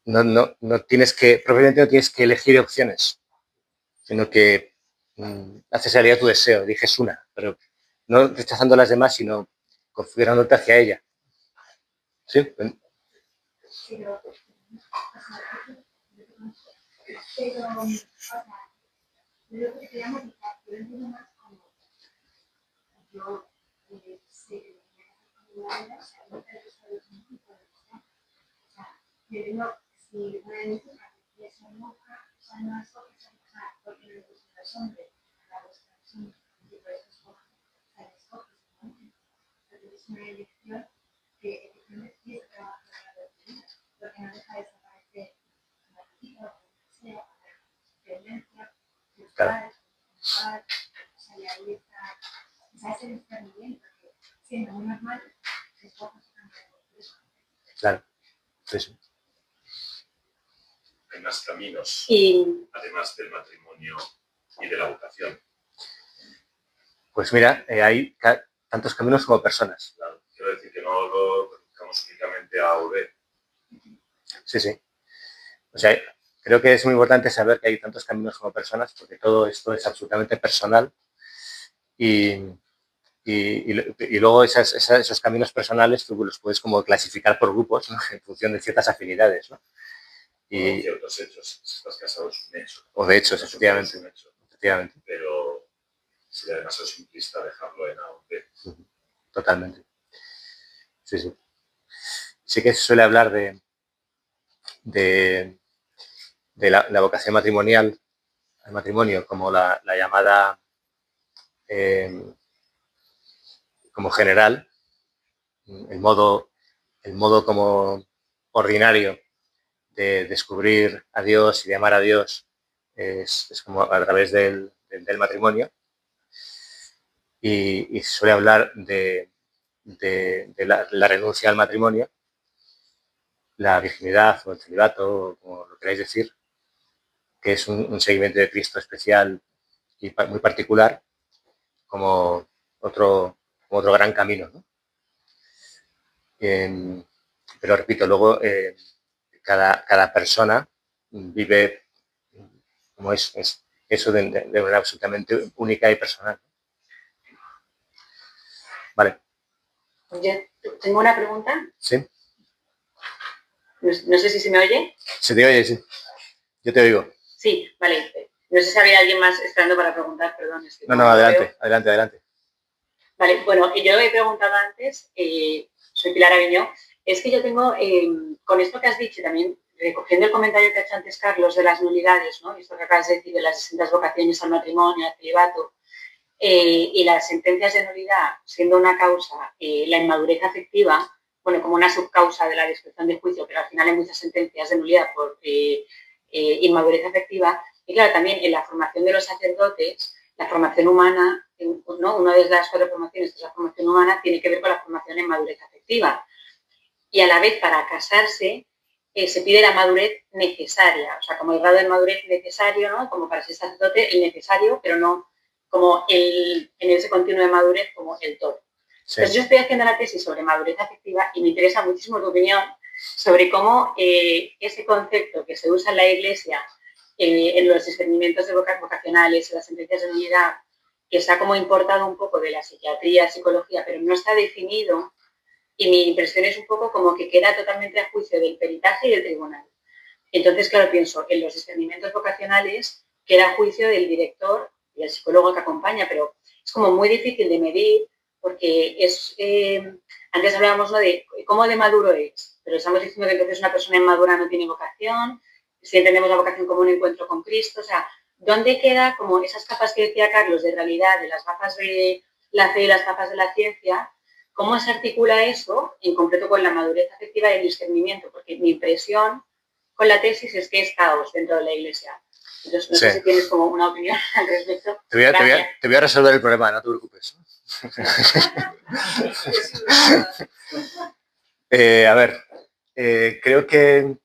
No tienes que, probablemente no tienes que elegir opciones, sino que haces realidad tu deseo, eliges una, pero no rechazando las demás, sino configurándote hacia ella. ¿Sí? Pero, lo que quería modificar, yo entiendo más como yo sé que o sea, no te gusta de un tipo de cosa. O sea, yo no, si una de mis hijas es una monja, o sea, no es porque porque no le gusta los hombres, la gusta los hombres, y por eso escoge, o sea, escoge, ¿no? Entonces es una elección que efectivamente tienes que trabajar en la vida, porque no deja de desaparecer la vida o lo que sea, la tendencia, sexual, o sea, y ahí está, o sea, ese discernimiento que siendo muy normal, es poco Claro, eso. Hay más caminos, además del matrimonio y de la vocación. Pues mira, hay tantos caminos como personas. Claro, quiero decir que no lo reduzcamos únicamente a O B. Sí. O sea, creo que es muy importante saber que hay tantos caminos como personas, porque todo esto es absolutamente personal y luego esos caminos personales tú los puedes como clasificar por grupos, ¿no? En función de ciertas afinidades, ¿no? O ciertos hechos. Si estás casado es un hecho. O de hechos, efectivamente. Efectivamente. Pero sería demasiado simplista dejarlo en A o B. Totalmente. Sí. Sí que se suele hablar de la vocación matrimonial, al matrimonio, como la llamada como general, el modo como ordinario de descubrir a Dios y de amar a Dios es como a través del matrimonio y se suele hablar de la renuncia al matrimonio, la virginidad o el celibato, como lo queráis decir, que es un seguimiento de Cristo especial y muy particular como otro gran camino, ¿no? Pero repito, luego cada persona vive como es eso de manera absolutamente única y personal. Vale. Yo tengo una pregunta. Sí. No sé si se me oye. Se te oye, sí. Yo te oigo. Sí, vale. No sé si había alguien más esperando para preguntar, perdón. No, adelante. Vale, bueno, yo he preguntado antes, soy Pilar Aviñó, es que yo tengo, con esto que has dicho también, recogiendo el comentario que ha hecho antes Carlos de las nulidades, ¿no? Esto que acabas de decir de las distintas vocaciones al matrimonio, al celibato, y las sentencias de nulidad siendo una causa, la inmadurez afectiva, bueno, como una subcausa de la discreción de juicio, pero al final hay muchas sentencias de nulidad por inmadurez afectiva. Y claro, también en la formación de los sacerdotes la formación humana, ¿no? Una de las 4 formaciones, que es la formación humana, tiene que ver con la formación en madurez afectiva. Y a la vez, para casarse, se pide la madurez necesaria, o sea, como el grado de madurez necesario, ¿no? Como para ser sacerdote, el necesario, pero no como en ese continuo de madurez como el todo. Sí. Entonces, yo estoy haciendo la tesis sobre madurez afectiva y me interesa muchísimo tu opinión sobre cómo ese concepto que se usa en la Iglesia, en los discernimientos de vocacionales, en las sentencias de unidad, que se ha como importado un poco de la psiquiatría, psicología, pero no está definido. Y mi impresión es un poco como que queda totalmente a juicio del peritaje y del tribunal. Entonces, claro, pienso en los discernimientos vocacionales, queda a juicio del director y el psicólogo que acompaña, pero es como muy difícil de medir porque es, antes hablábamos, ¿no?, de cómo de maduro es, pero estamos diciendo que entonces una persona inmadura no tiene vocación, si entendemos la vocación como un encuentro con Cristo, o sea, ¿dónde queda como esas capas que decía Carlos de realidad, de las gafas de la fe y las gafas de la ciencia? ¿Cómo se articula eso, en concreto con la madurez afectiva y el discernimiento? Porque mi impresión con la tesis es que es caos dentro de la Iglesia. Entonces, no sé si tienes como una opinión al respecto. Te voy a resolver el problema, no te preocupes. A ver, creo que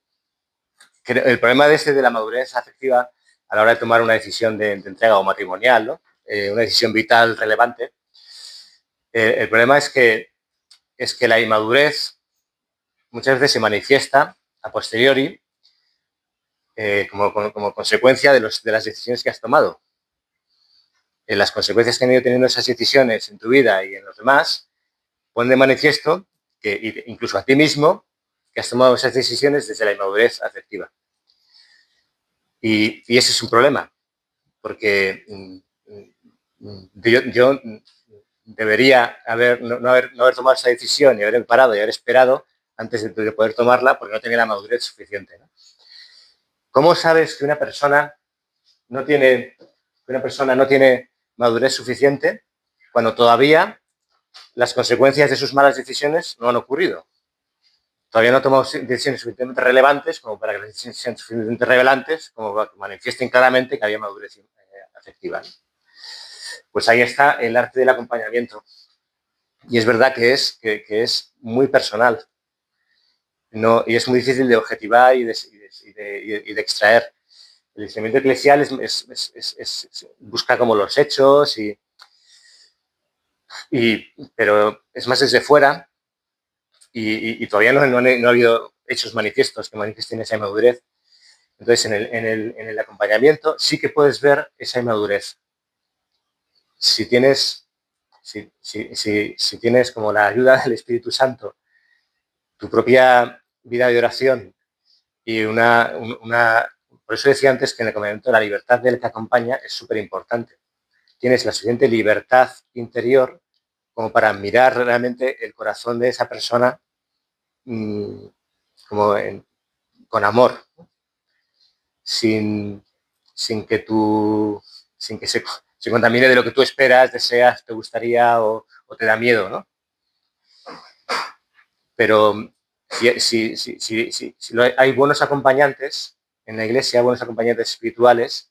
el problema de la madurez afectiva a la hora de tomar una decisión de entrega o matrimonial, ¿no? Una decisión vital relevante, el problema es que la inmadurez muchas veces se manifiesta a posteriori como consecuencia de las decisiones que has tomado. Las consecuencias que han ido teniendo esas decisiones en tu vida y en los demás ponen de manifiesto que incluso a ti mismo que has tomado esas decisiones desde la inmadurez afectiva. Y ese es un problema, porque yo debería no haber tomado esa decisión y haber parado y haber esperado antes de poder tomarla porque no tenía la madurez suficiente, ¿no? ¿Cómo sabes que una persona no tiene madurez suficiente cuando todavía las consecuencias de sus malas decisiones no han ocurrido? Todavía no ha tomado decisiones suficientemente relevantes como para que las decisiones sean suficientemente relevantes como para que manifiesten claramente que había madurez afectiva. Pues ahí está el arte del acompañamiento. Y es verdad que es muy personal. No, y es muy difícil de objetivar y de extraer. El discernimiento eclesial busca como los hechos, pero es más desde fuera y todavía no ha habido hechos manifiestos que manifiesten esa inmadurez. Entonces, en el acompañamiento sí que puedes ver esa inmadurez. Si tienes como la ayuda del Espíritu Santo, tu propia vida de oración y por eso decía antes que en el acompañamiento la libertad del que acompaña es súper importante. Tienes la suficiente libertad interior como para mirar realmente el corazón de esa persona con amor, sin que se contamine de lo que tú esperas, deseas, te gustaría o te da miedo, ¿no? Pero si hay buenos acompañantes en la Iglesia, buenos acompañantes espirituales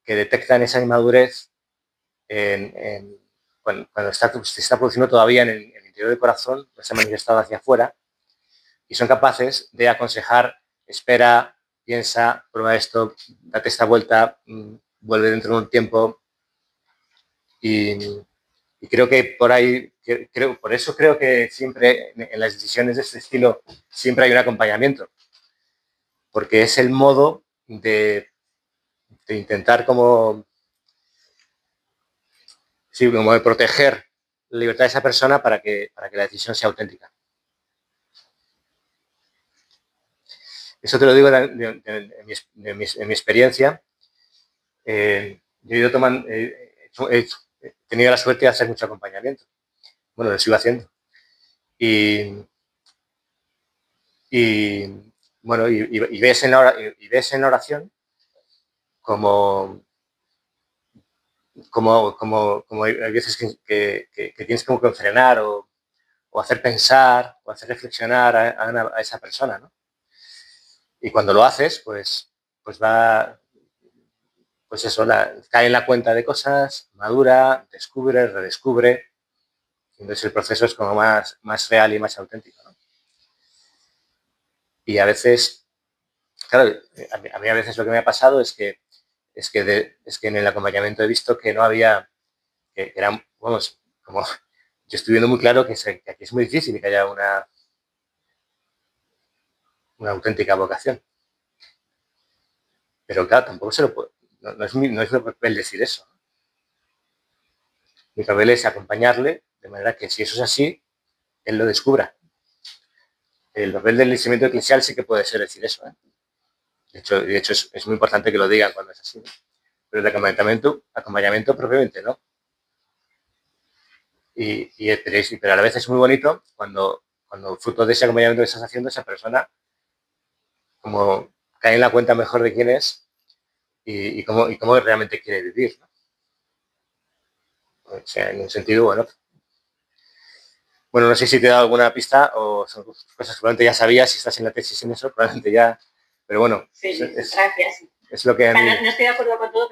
que detectan esa inmadurez cuando se está produciendo todavía en el interior del corazón, no se ha manifestado hacia afuera, y son capaces de aconsejar, espera, piensa, prueba esto, date esta vuelta, vuelve dentro de un tiempo. Y creo que por eso creo que siempre en las decisiones de este estilo siempre hay un acompañamiento, porque es el modo de intentar como de proteger la libertad de esa persona para que la decisión sea auténtica. Eso te lo digo en mi experiencia. Yo he ido tomando, he tenido la suerte de hacer mucho acompañamiento. Bueno, lo sigo haciendo. Y ves en la oración como hay veces que tienes como que frenar o hacer pensar o hacer reflexionar a esa persona, ¿no? Y cuando lo haces, pues pues eso, cae en la cuenta de cosas, madura, descubre, redescubre. Entonces el proceso es como más real y más auténtico, ¿no? Y a veces, claro, a mí a veces lo que me ha pasado es que en el acompañamiento he visto que no había, que eran, vamos, como yo estoy viendo muy claro que aquí es muy difícil que haya una auténtica vocación. Pero claro, tampoco se lo puedo, no es mi papel decir eso. Mi papel es acompañarle de manera que si eso es así, él lo descubra. El papel del discernimiento eclesial sí que puede ser decir eso, ¿eh? De hecho es muy importante que lo digan cuando es así, ¿no? Pero el acompañamiento propiamente, ¿no? Pero a la vez es muy bonito cuando fruto de ese acompañamiento que estás haciendo, esa persona como cae en la cuenta mejor de quién es y cómo realmente quiere vivir, ¿no? O sea, en un sentido, bueno. Bueno, no sé si te he dado alguna pista o son cosas que probablemente ya sabías, si estás en la tesis en eso, probablemente ya, pero bueno. Sí, gracias. Es lo que a mí... No estoy de acuerdo con todo,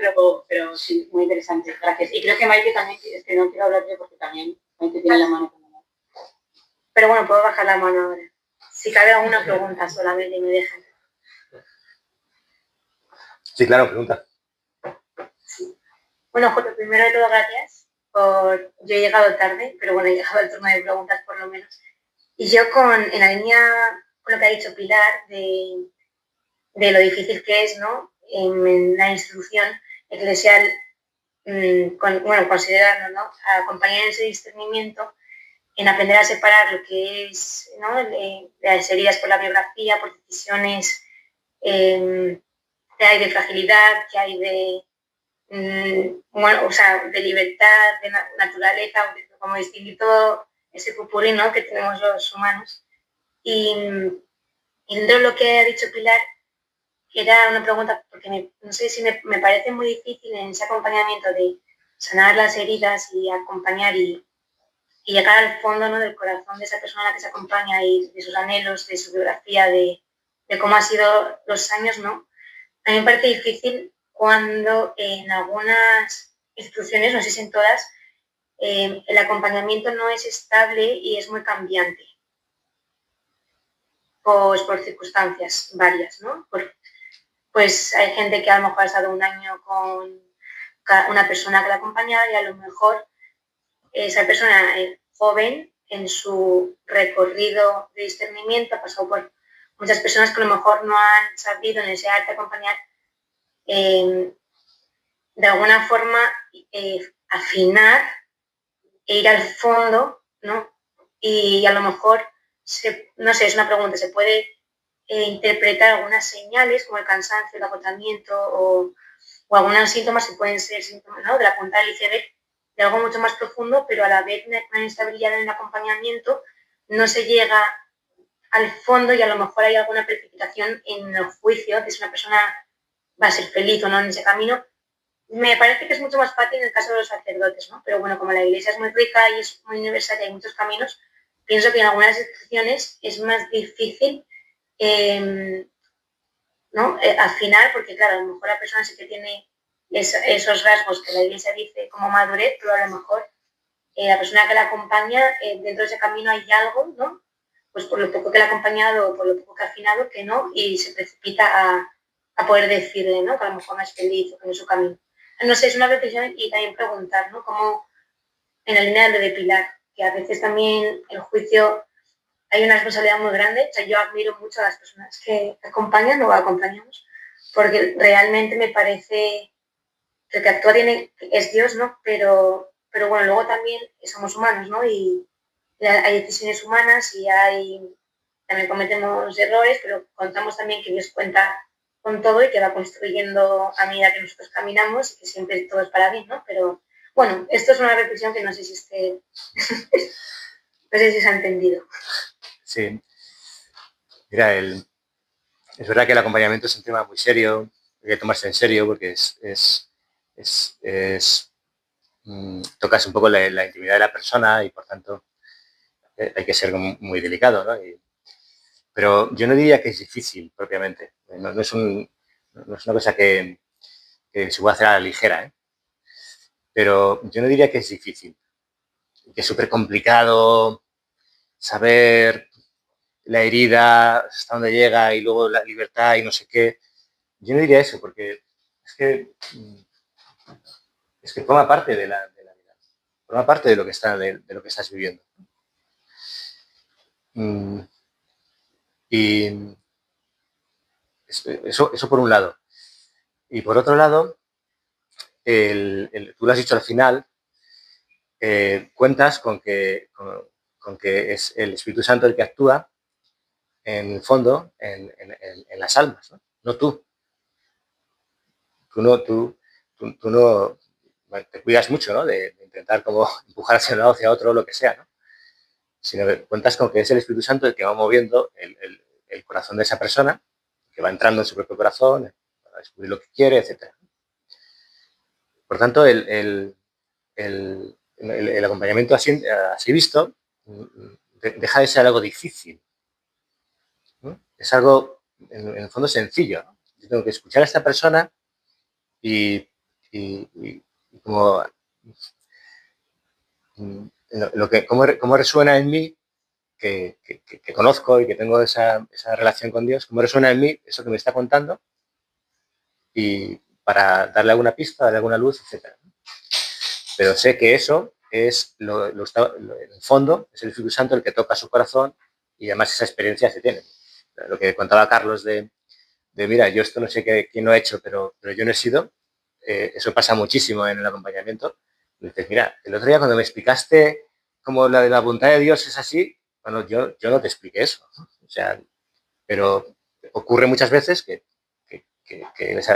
pero sí, muy interesante. Gracias. Y creo que Maite también, es que no quiero hablar yo porque también Maite tiene la mano. Pero bueno, puedo bajar la mano ahora. Si cabe alguna pregunta solamente me dejan. Sí, claro, pregunta. Sí. Bueno, Jota, primero de todo, gracias. Yo he llegado tarde, pero bueno, he llegado al turno de preguntas por lo menos. Y yo en la línea con lo que ha dicho Pilar, de lo difícil que es, ¿no? En la instrucción eclesial, considerarlo, ¿no? Acompañar en ese discernimiento, en aprender a separar lo que es, ¿no? Las heridas por la biografía, por decisiones que hay de fragilidad, que hay de, de libertad, de naturaleza, como distinguir todo ese pupurrí, ¿no? Que tenemos los humanos. Y dentro de lo que ha dicho Pilar, era una pregunta, porque no sé si me parece muy difícil en ese acompañamiento de sanar las heridas y acompañar y llegar al fondo, ¿no? Del corazón de esa persona a la que se acompaña y de sus anhelos, de su biografía, de cómo han sido los años, ¿no? A mí me parece difícil cuando en algunas instituciones, no sé si en todas, el acompañamiento no es estable y es muy cambiante. Pues por circunstancias varias, ¿no? Pues hay gente que a lo mejor ha estado un año con una persona que la acompañaba y a lo mejor esa persona joven en su recorrido de discernimiento ha pasado por muchas personas que a lo mejor no han sabido en ese arte acompañar de alguna forma afinar e ir al fondo, ¿no? Y a lo mejor, no sé, es una pregunta, se puede interpretar algunas señales como el cansancio, el agotamiento o algunos síntomas que pueden ser síntomas, ¿no? De la punta del iceberg, de algo mucho más profundo, pero a la vez una inestabilidad en el acompañamiento no se llega al fondo y a lo mejor hay alguna precipitación en el juicio de si una persona va a ser feliz o no en ese camino. Me parece que es mucho más fácil en el caso de los sacerdotes, ¿no? Pero bueno, como la iglesia es muy rica y es muy universal y hay muchos caminos, pienso que en algunas instituciones es más difícil ¿no? Afinar, porque claro, a lo mejor la persona sí que tiene esos rasgos que la iglesia dice como madurez, pero a lo mejor la persona que la acompaña, dentro de ese camino hay algo, ¿no? Pues por lo poco que la ha acompañado o por lo poco que ha afinado, que no, y se precipita a poder decirle, ¿no? Que a lo mejor no es feliz o que no es su camino. No sé, es una reflexión y también preguntar, ¿no? Como en la línea de lo de Pilar, que a veces también el juicio hay una responsabilidad muy grande. O sea, yo admiro mucho a las personas que acompañan o acompañamos, porque realmente me parece que el que actúa es Dios, ¿no? Pero bueno, luego también somos humanos, ¿no? Y hay decisiones humanas y también cometemos errores, pero contamos también que Dios cuenta con todo y que va construyendo a medida que nosotros caminamos y que siempre todo es para bien, ¿no? Pero bueno, esto es una reflexión que no sé si no sé si se ha entendido. Sí. Mira, es verdad que el acompañamiento es un tema muy serio, hay que tomarse en serio porque tocas un poco la intimidad de la persona y por tanto hay que ser muy delicado, ¿no? Pero yo no diría que es difícil propiamente. No es una cosa que que se puede hacer a la ligera, ¿eh? Pero yo no diría que es difícil, que es súper complicado saber la herida hasta dónde llega y luego la libertad y no sé qué. Yo no diría eso, porque es que forma parte de la vida, forma parte de lo que estás viviendo. Y eso por un lado. Y por otro lado, tú lo has dicho al final, cuentas con que es el Espíritu Santo el que actúa, en el fondo, en las almas, ¿no? No tú. Tú no te cuidas mucho, ¿no? De intentar como empujar hacia un lado, hacia otro, lo que sea, ¿no? Sino que cuentas con que es el Espíritu Santo el que va moviendo el corazón de esa persona, que va entrando en su propio corazón para descubrir lo que quiere, etc. Por tanto, el acompañamiento así visto deja de ser algo difícil, ¿no? Es algo, en el fondo, sencillo, ¿no? Yo tengo que escuchar a esta persona y como cómo resuena en mí, que conozco y que tengo esa relación con Dios, cómo resuena en mí eso que me está contando, y para darle alguna pista, darle alguna luz, etc. Pero sé que eso es, en el fondo, es el Espíritu Santo el que toca su corazón, y además esa experiencia se tiene. Lo que contaba Carlos de mira, yo esto no sé quién lo ha hecho, pero yo no he sido. Eso pasa muchísimo en el acompañamiento. Dices, mira, el otro día cuando me explicaste cómo la de la voluntad de Dios es así, bueno, yo no te expliqué eso, ¿no? O sea, pero ocurre muchas veces que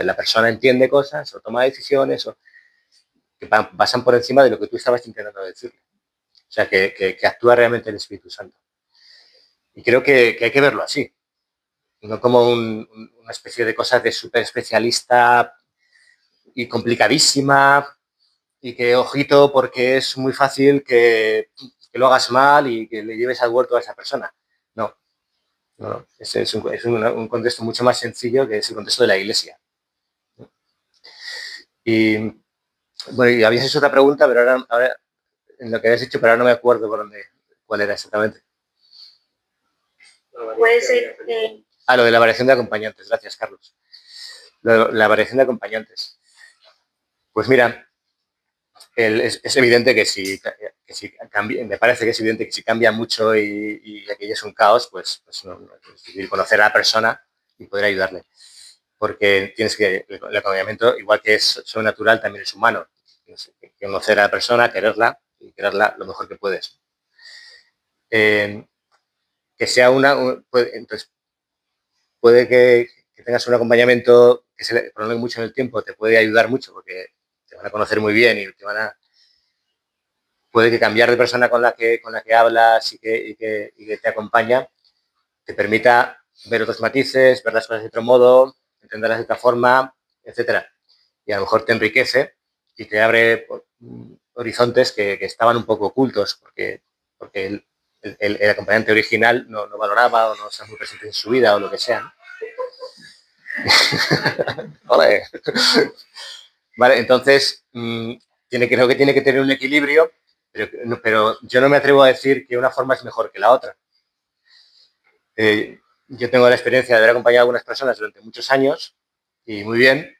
la persona entiende cosas o toma decisiones o que pasan por encima de lo que tú estabas intentando decirle. O sea, que actúa realmente el Espíritu Santo. Y creo que hay que verlo así, no como una especie de cosa de súper especialista y complicadísima, y que ojito porque es muy fácil que lo hagas mal y que le lleves al huerto a esa persona. No. Ese es un contexto mucho más sencillo, que es el contexto de la Iglesia. Y bueno, y habías hecho otra pregunta, pero ahora en lo que habías dicho, pero ahora no me acuerdo cuál era exactamente. Puede ser lo de la variación de acompañantes. Gracias, Carlos. La variación de acompañantes. Pues mira, es evidente que si cambia, me parece que es evidente que si cambia mucho y aquello es un caos, pues no, es difícil conocer a la persona y poder ayudarle. Porque tienes que, el acompañamiento, igual que es sobrenatural, también es humano. Tienes que conocer a la persona, quererla y quererla lo mejor que puedes. Que sea entonces, puede que tengas un acompañamiento que se prolongue mucho en el tiempo, te puede ayudar mucho porque te van a conocer muy bien y puede que cambiar de persona con la que hablas y que te acompaña te permita ver otros matices, ver las cosas de otro modo, entenderlas de otra forma, etcétera. Y a lo mejor te enriquece y te abre horizontes que estaban un poco ocultos porque el acompañante original no valoraba o no está muy presente en su vida o lo que sea. Vale. Vale, entonces creo que tiene que tener un equilibrio, pero yo no me atrevo a decir que una forma es mejor que la otra. Yo tengo la experiencia de haber acompañado a algunas personas durante muchos años y muy bien,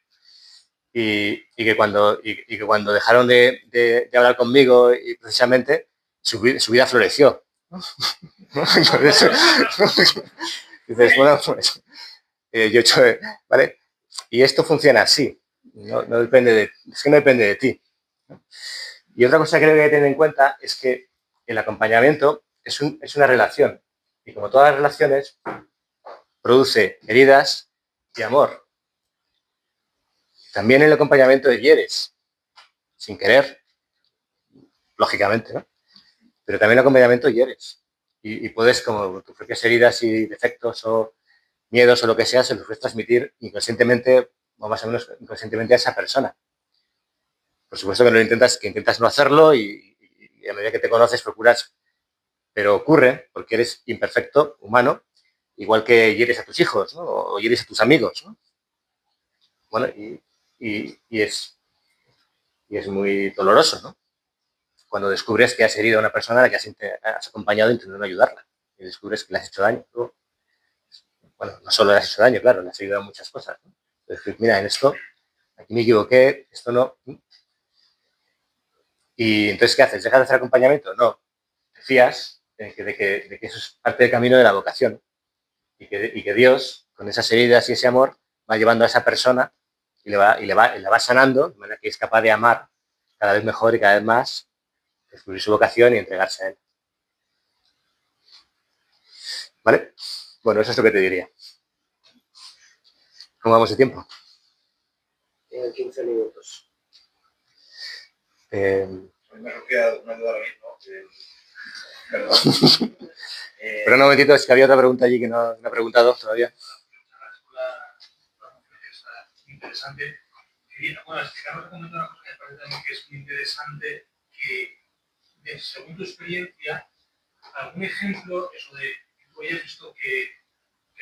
y que cuando dejaron de hablar conmigo, y precisamente su vida floreció. Dices, bueno, pues yo he hecho, ¿vale? Y esto funciona así, no depende no depende de ti. Y otra cosa que creo que hay que tener en cuenta es que el acompañamiento es una relación, y como todas las relaciones, produce heridas y amor. También el acompañamiento hieres, sin querer, lógicamente, ¿no? Pero también el acompañamiento hieres. Y puedes, como tus propias heridas y defectos o miedos o lo que sea, se los puedes transmitir inconscientemente o más o menos inconscientemente a esa persona. Por supuesto que intentas no hacerlo, y a medida que te conoces procuras, pero ocurre porque eres imperfecto, humano, igual que hieres a tus hijos, ¿no? O hieres a tus amigos, ¿no? Bueno, y y es muy doloroso, ¿no? Cuando descubres que has herido a una persona a la que has acompañado intentando ayudarla y descubres que le has hecho daño. Luego, bueno, no solo le has hecho daño, claro, le has ayudado a muchas cosas, ¿no? Decir, mira, en esto, aquí me equivoqué, esto no. Y entonces, ¿qué haces? ¿Dejas de hacer acompañamiento? No. Te fías de que eso es parte del camino de la vocación y que Dios, con esas heridas y ese amor, va llevando a esa persona y la va sanando, de manera que es capaz de amar cada vez mejor y cada vez más, descubrir su vocación y entregarse a él. ¿Vale? Bueno, eso es lo que te diría. ¿Cómo vamos de tiempo? 15 minutos. Me surgía una duda ahora mismo. Perdón. Pero un momentito, es que había otra pregunta allí que no me ha preguntado todavía. Interesante. Bueno, es que Carlos comenta una cosa que me parece también que es muy interesante, que según tu experiencia, algún ejemplo, eso de que tú hayas visto que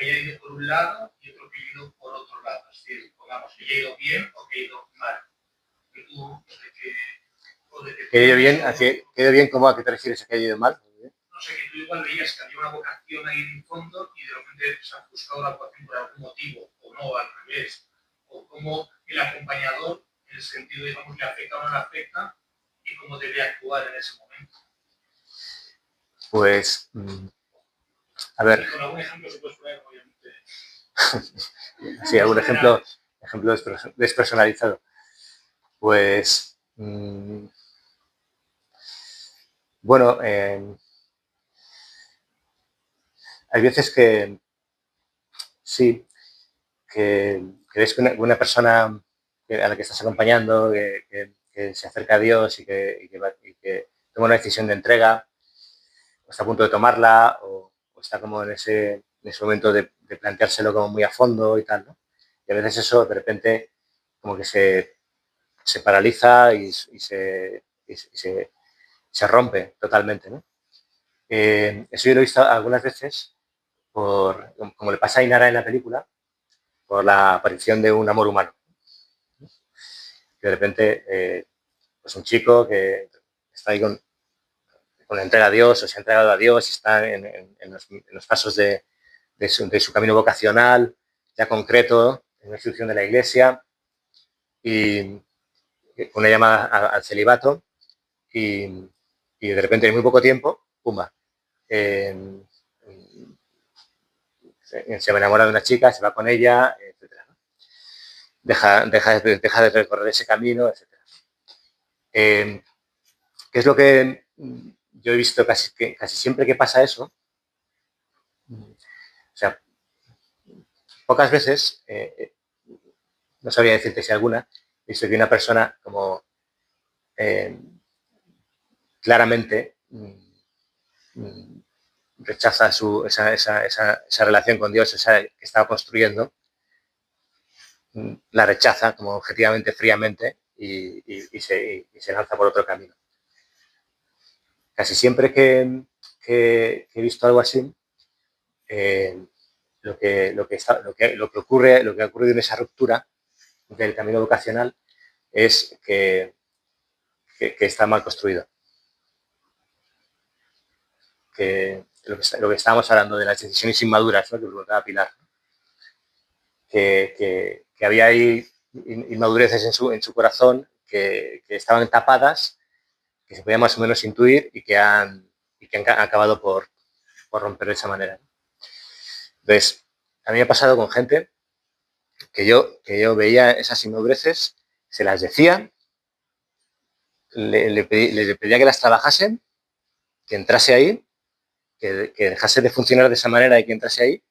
haya ido por un lado y otro que haya ido por otro lado. Es decir, pongamos, que haya ido bien o que haya ido mal. Que tú, ¿Que haya ido bien? ¿Que haya ido bien? ¿Cómo? ¿A qué te refieres? ¿A que haya ido mal? No sé, que tú igual veías que había una vocación ahí en el fondo y de repente se ha buscado la vocación por algún motivo, o no, al revés. O cómo el acompañador, en el sentido, digamos, le afecta o no le afecta y cómo debe actuar en ese momento. Pues, a ver. Y con algún ejemplo se puede poner, obviamente. Sí, algún ejemplo despersonalizado. Pues, bueno, hay veces que sí, que ves que una persona a la que estás acompañando, que se acerca a Dios y que toma una decisión de entrega, o está a punto de tomarla, o está como en ese momento de planteárselo como muy a fondo y tal, ¿no? Y a veces eso de repente como que se paraliza y se rompe totalmente, ¿no? Eso yo lo he visto algunas veces como le pasa a Inara en la película, por la aparición de un amor humano. Que de repente, pues un chico que está ahí con la entrega a Dios, o se ha entregado a Dios, está en los pasos de su camino vocacional, ya concreto, en la instrucción de la Iglesia, y una llamada al celibato, y de repente en muy poco tiempo, pumba, se enamora de una chica, se va con ella, etc. Deja de recorrer ese camino, etc. ¿Qué es lo que yo he visto casi siempre que pasa eso? O sea, pocas veces, no sabría decirte si alguna, he visto que una persona como claramente rechaza esa relación con Dios, esa que estaba construyendo, la rechaza como objetivamente, fríamente y se lanza por otro camino. Casi siempre que he visto algo así, lo que ha ocurrido en esa ruptura del camino vocacional es que está mal construido. Que lo que estábamos hablando de las decisiones inmaduras, ¿no? Que preguntaba Pilar, que había ahí inmadureces en su corazón que estaban tapadas, que se podía más o menos intuir y que han acabado por romper de esa manera. Entonces, a mí me ha pasado con gente que yo veía esas inmadureces, se las decía, le pedía que las trabajasen, que entrase ahí, que dejase de funcionar de esa manera y que entrase ahí,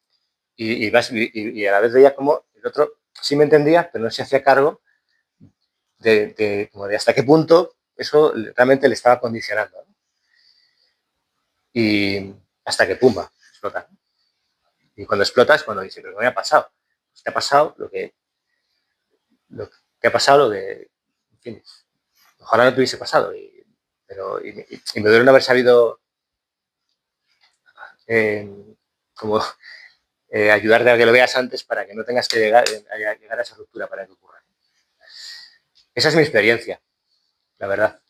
y a la vez veía como el otro sí me entendía, pero no se hacía cargo de hasta qué punto eso realmente le estaba condicionando, ¿no? Y hasta que pumba, explota. Y cuando explota es cuando dice, pero ¿qué me ha pasado? Pues te ha pasado lo que ha pasado, lo que, en fin, ojalá no te hubiese pasado. Y me duele no haber sabido como ayudarte a que lo veas antes para que no tengas que llegar a esa ruptura para que ocurra. Esa es mi experiencia, la verdad.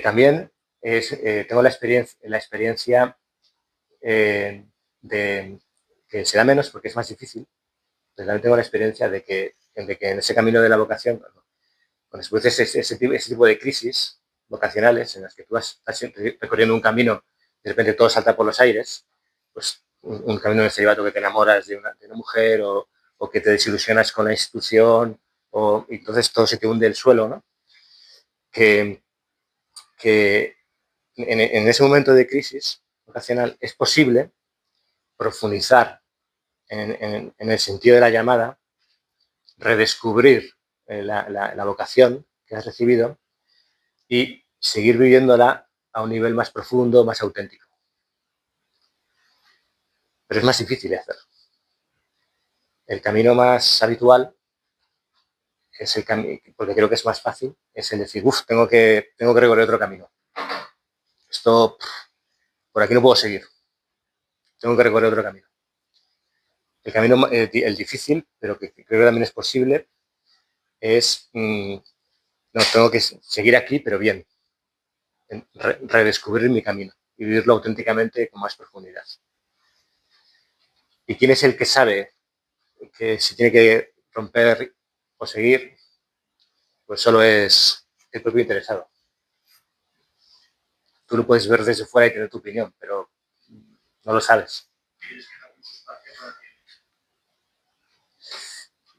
También tengo la experiencia de que se da menos porque es más difícil, pero también tengo la experiencia de que en ese camino de la vocación, cuando después de ese tipo de crisis vocacionales en las que tú estás recorriendo un camino, de repente todo salta por los aires, pues un camino en el celibato que te enamoras de una mujer o que te desilusionas con la institución y entonces todo se te hunde el suelo, ¿no? Que en ese momento de crisis vocacional es posible profundizar en el sentido de la llamada, redescubrir la vocación que has recibido y seguir viviéndola a un nivel más profundo, más auténtico. Pero es más difícil de hacer. El camino más habitual es el camino, porque creo que es más fácil, es el decir, tengo que recorrer otro camino. Esto, por aquí no puedo seguir. Tengo que recorrer otro camino. El camino, el difícil, pero que creo que también es posible, es, no, tengo que seguir aquí, pero bien. Redescubrir mi camino y vivirlo auténticamente con más profundidad. ¿Y quién es el que sabe que si tiene que romper o seguir? Pues solo es el propio interesado. Tú lo puedes ver desde fuera y tener tu opinión, pero no lo sabes.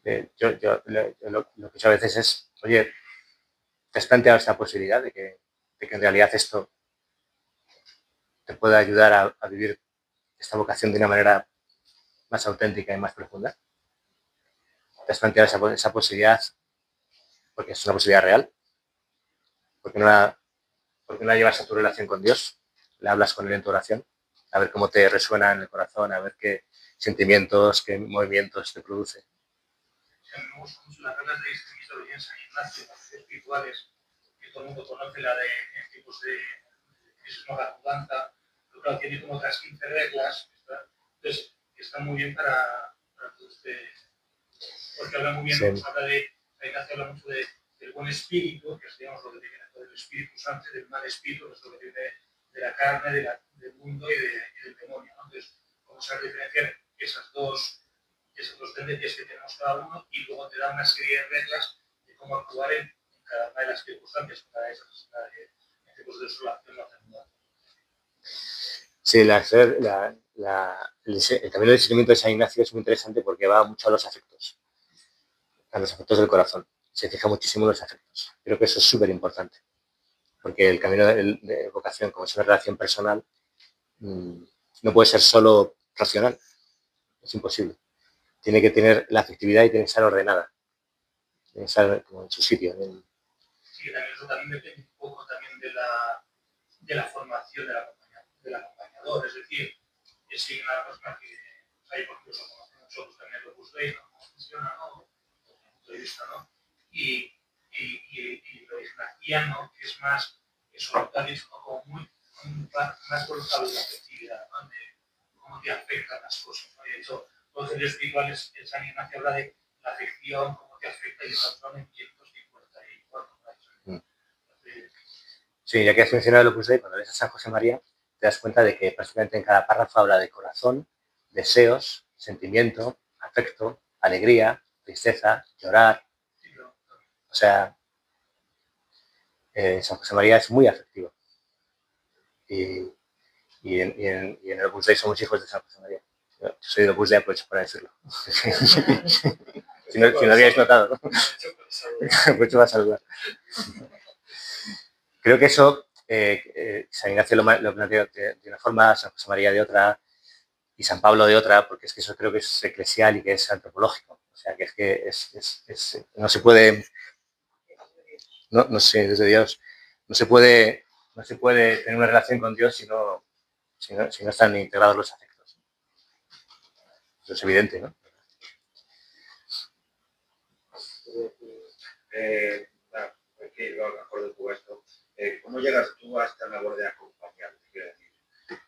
Lo que he hecho a veces es, oye, ¿te has planteado esta posibilidad de que en realidad esto te pueda ayudar a vivir esta vocación de una manera más auténtica y más profunda? ¿Te has planteado esa posibilidad porque es una posibilidad real? ¿Por qué no la llevas a tu relación con Dios? Le hablas con él en tu oración, a ver cómo te resuena en el corazón, a ver qué sentimientos, qué movimientos te produce. Me gustan mucho las reglas de discernimiento de San Ignacio, las espirituales, que todo el mundo conoce, la de tipos de crisis no la mudanza, pero claro, tiene como otras 15 reglas, entonces está muy bien para todo este, porque habla muy bien, sí. Nos habla de, San Ignacio habla mucho del buen espíritu, que es digamos lo que viene del Espíritu Santo, del mal espíritu, que es lo que viene de la carne, del mundo y del demonio, ¿no? Entonces, cómo saber diferenciar esas dos tendencias que tenemos cada uno y luego te da una serie de reglas de cómo actuar en cada una de las circunstancias, cada de esas tipos de desolación o atenuada. Sí, el camino del seguimiento de San Ignacio es muy interesante porque va mucho a los afectos del corazón. Se fija muchísimo en los afectos. Creo que eso es súper importante, porque el camino de vocación, como es una relación personal, no puede ser solo racional, es imposible. Tiene que tener la afectividad y tiene que estar ordenada, tiene que estar como en su sitio. Sí, eso también depende un poco también de la formación del acompañador, es decir, que si una persona que hay por ejemplo, conocemos nosotros también el Opus Dei, ¿no? Cómo funciona, ¿no? Desde el vista, ¿no? Y lo ignaciano, que es más eso, tal es como más colocado en la afectividad, ¿no? De cómo te afectan las cosas, ¿no? Y de hecho, todos los espirituales, el San Ignacio habla de la afección, cómo te afecta y el patrón en 554. Sí, ya que has mencionado el Opus Dei, cuando lees a San José María, te das cuenta de que prácticamente en cada párrafo habla de corazón, deseos, sentimiento, afecto, alegría, tristeza, llorar. O sea, San José María es muy afectivo. Y en el Opus Dei somos hijos de San José María. Yo soy del Opus Dei, aprovecho para decirlo. si no habíais notado, ¿no? Aprovecho para saludar. Creo que eso San Ignacio lo plantea de una forma, San José María de otra y San Pablo de otra, porque es que eso creo que es eclesial y que es antropológico. O sea, que no se puede, no sé, desde Dios, no se puede tener una relación con Dios si no están integrados los afectos. Eso es evidente, ¿no? Me acuerdo de todo esto. ¿Cómo llegas tú a esta labor de acompañar? Quiero decir,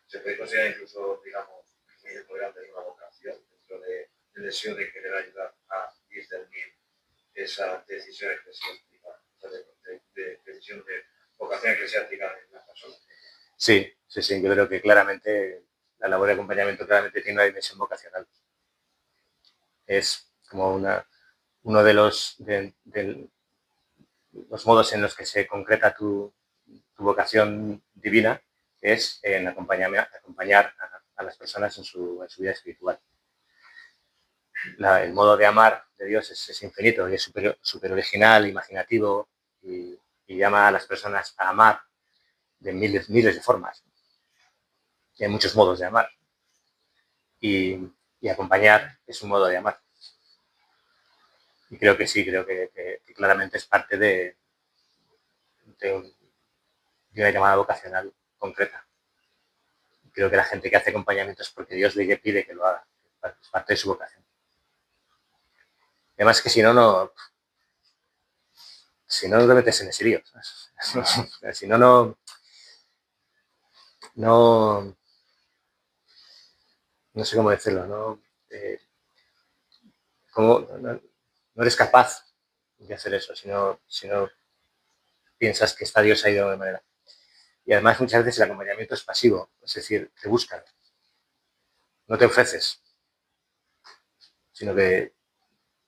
se puede considerar incluso, digamos, que podría tener una vocación dentro del deseo de querer ayudar a discernir esas decisiones que se explican. decisión de vocación eclesiástica de las personas. Sí, sí, sí, yo creo que claramente la labor de acompañamiento claramente tiene una dimensión vocacional. Es como uno de los modos en los que se concreta tu vocación divina, es en acompañar a las personas en su vida espiritual. El modo de amar de Dios es infinito y es súper original, imaginativo y llama a las personas a amar de miles de formas. Y hay muchos modos de amar. Y acompañar es un modo de amar. Y creo que sí, creo que claramente es parte de una llamada vocacional concreta. Creo que la gente que hace acompañamiento es porque Dios le pide que lo haga. Es parte de su vocación. Además que si no te metes en ese lío. Si no sé cómo decirlo, no eres capaz de hacer eso si no piensas que está Dios ahí de alguna manera. Y además muchas veces el acompañamiento es pasivo, es decir, te buscan, no te ofreces, sino que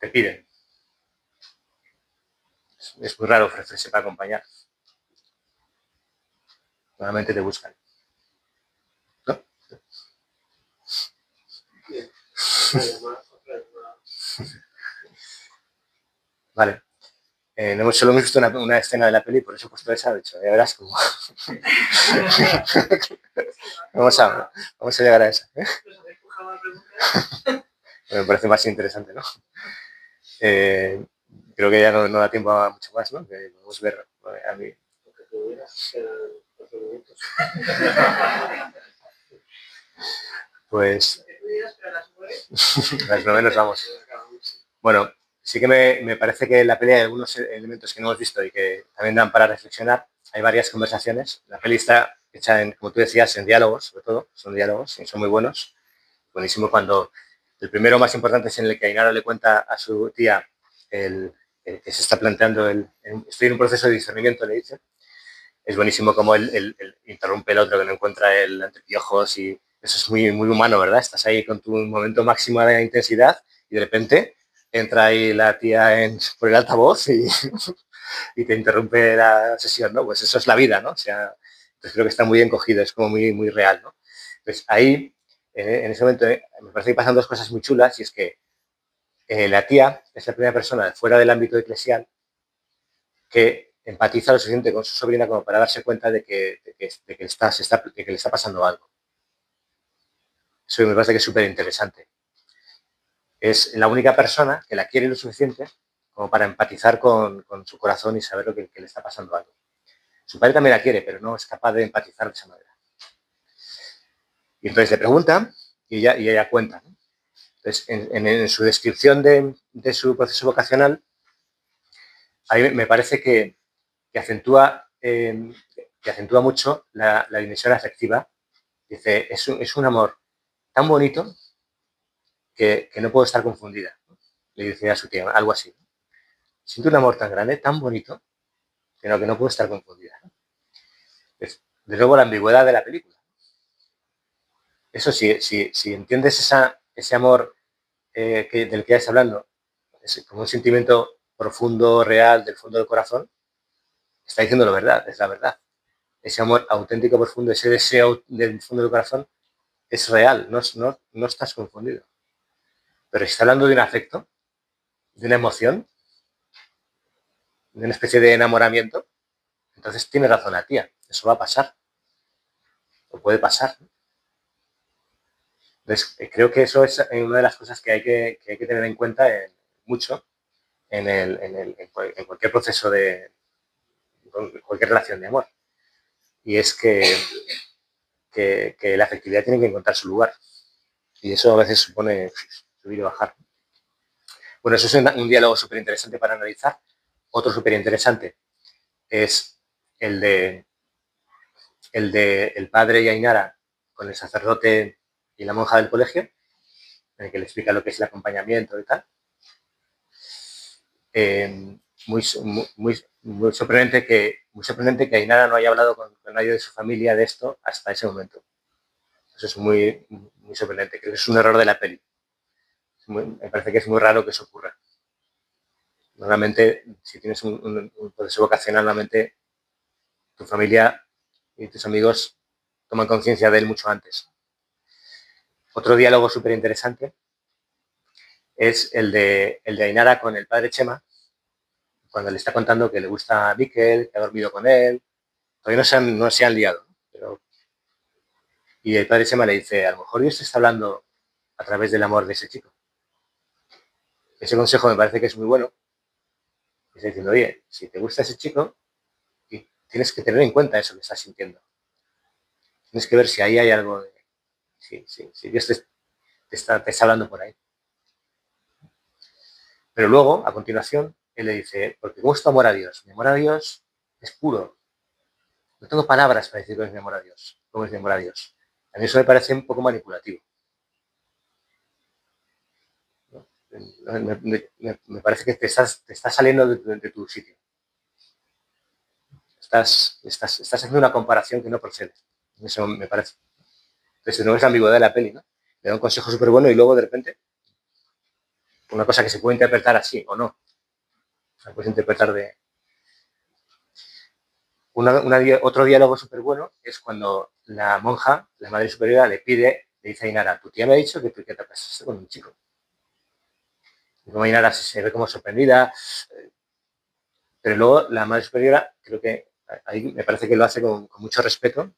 te piden. Es muy raro ofrecerse para acompañar. Normalmente te buscan. ¿No? Vale. Solo hemos visto una escena de la peli, por eso he puesto esa, de hecho, ya verás cómo. vamos a llegar a esa. Me parece más interesante, ¿no? Creo que ya no da tiempo a mucho más, ¿no? Que podemos ver a mí. Lo que tuvieras eran 4 minutos. Pues. A las 9 nos vamos. Bueno, sí que me parece que en la peli hay algunos elementos que no hemos visto y que también dan para reflexionar. Hay varias conversaciones. La peli está hecha, como tú decías, en diálogos, sobre todo. Son diálogos y son muy buenos. Buenísimo cuando el primero más importante es en el que Ainara le cuenta a su tía el que se está planteando estoy en un proceso de discernimiento, le dice. Es buenísimo como él interrumpe el otro que no encuentra el antepiojos y eso es muy, muy humano, ¿verdad? Estás ahí con tu momento máximo de intensidad y de repente entra ahí la tía por el altavoz y te interrumpe la sesión, ¿no? Pues eso es la vida, ¿no? O sea, pues creo que está muy bien cogido, es como muy, muy real, ¿no? Pues ahí, en ese momento, me parece que pasan 2 cosas muy chulas y es que la tía es la primera persona fuera del ámbito eclesial que empatiza lo suficiente con su sobrina como para darse cuenta de que le está pasando algo. Eso me parece que es súper interesante. Es la única persona que la quiere lo suficiente como para empatizar con su corazón y saber que le está pasando algo. Su padre también la quiere, pero no es capaz de empatizar de esa manera. Y entonces le pregunta y ella cuenta. Entonces, en su descripción de su proceso vocacional, a mí me parece que acentúa mucho la dimensión afectiva. Dice, es un amor tan bonito que no puedo estar confundida. Le dice a su tía, algo así. Siento un amor tan grande, tan bonito, que no puedo estar confundida. Es, de nuevo, la ambigüedad de la película. Eso sí, si entiendes ese amor del que estás hablando, es como un sentimiento profundo, real, del fondo del corazón, está diciendo la verdad, es la verdad. Ese amor auténtico, profundo, ese deseo del fondo del corazón es real, no estás confundido. Pero si está hablando de un afecto, de una emoción, de una especie de enamoramiento, entonces tiene razón la tía, eso va a pasar, o puede pasar. Entonces, creo que eso es una de las cosas que hay que tener en cuenta mucho en cualquier proceso cualquier relación de amor. Y es que la afectividad tiene que encontrar su lugar. Y eso a veces supone subir y bajar. Bueno, eso es un diálogo súper interesante para analizar. Otro súper interesante es el de el padre y Ainara con el sacerdote y la monja del colegio, en el que le explica lo que es el acompañamiento y tal. muy sorprendente que Ainara no haya hablado con nadie de su familia de esto hasta ese momento. Eso es muy sorprendente. Creo que es un error de la peli. Me parece que es muy raro que eso ocurra. Normalmente, si tienes un proceso vocacional, normalmente tu familia y tus amigos toman conciencia de él mucho antes. Otro diálogo súper interesante es el de Ainara con el padre Chema, cuando le está contando que le gusta a Mikel, que ha dormido con él. Todavía no se han liado. Y el padre Chema le dice, a lo mejor Dios te está hablando a través del amor de ese chico. Ese consejo me parece que es muy bueno. Está diciendo, oye, si te gusta ese chico, tienes que tener en cuenta eso que estás sintiendo. Tienes que ver si ahí hay algo de... Si Dios te está hablando por ahí. Pero luego, a continuación, él le dice, porque ¿cómo es tu amor a Dios? Mi amor a Dios es puro. No tengo palabras para decir cómo es mi amor a Dios. Cómo es mi amor a Dios. A mí eso me parece un poco manipulativo. Me parece que te estás saliendo de tu sitio. Estás haciendo una comparación que no procede. Eso me parece. Entonces, no es la ambigüedad de la peli, ¿no? Le da un consejo súper bueno y luego, de repente, una cosa que se puede interpretar así o no. Se puede interpretar de... Otro diálogo súper bueno es cuando la monja, la madre superiora, le dice a Ainara, tu tía me ha dicho que te casaste con un chico. Y como Ainara se ve como sorprendida, pero luego la madre superiora, creo que ahí me parece que lo hace con mucho respeto,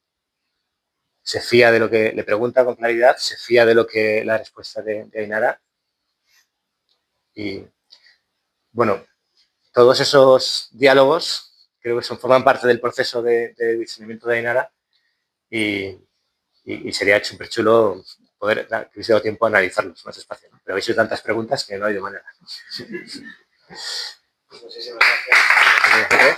se fía de lo que le pregunta con claridad, se fía de lo que la respuesta de Ainara. Y bueno, todos esos diálogos creo que forman parte del proceso de discernimiento de Ainara y sería súper chulo poder, que hubiese dado tiempo a analizarlos más despacio, ¿no? Pero habéis hecho tantas preguntas que no hay de manera. Pues muchísimas gracias.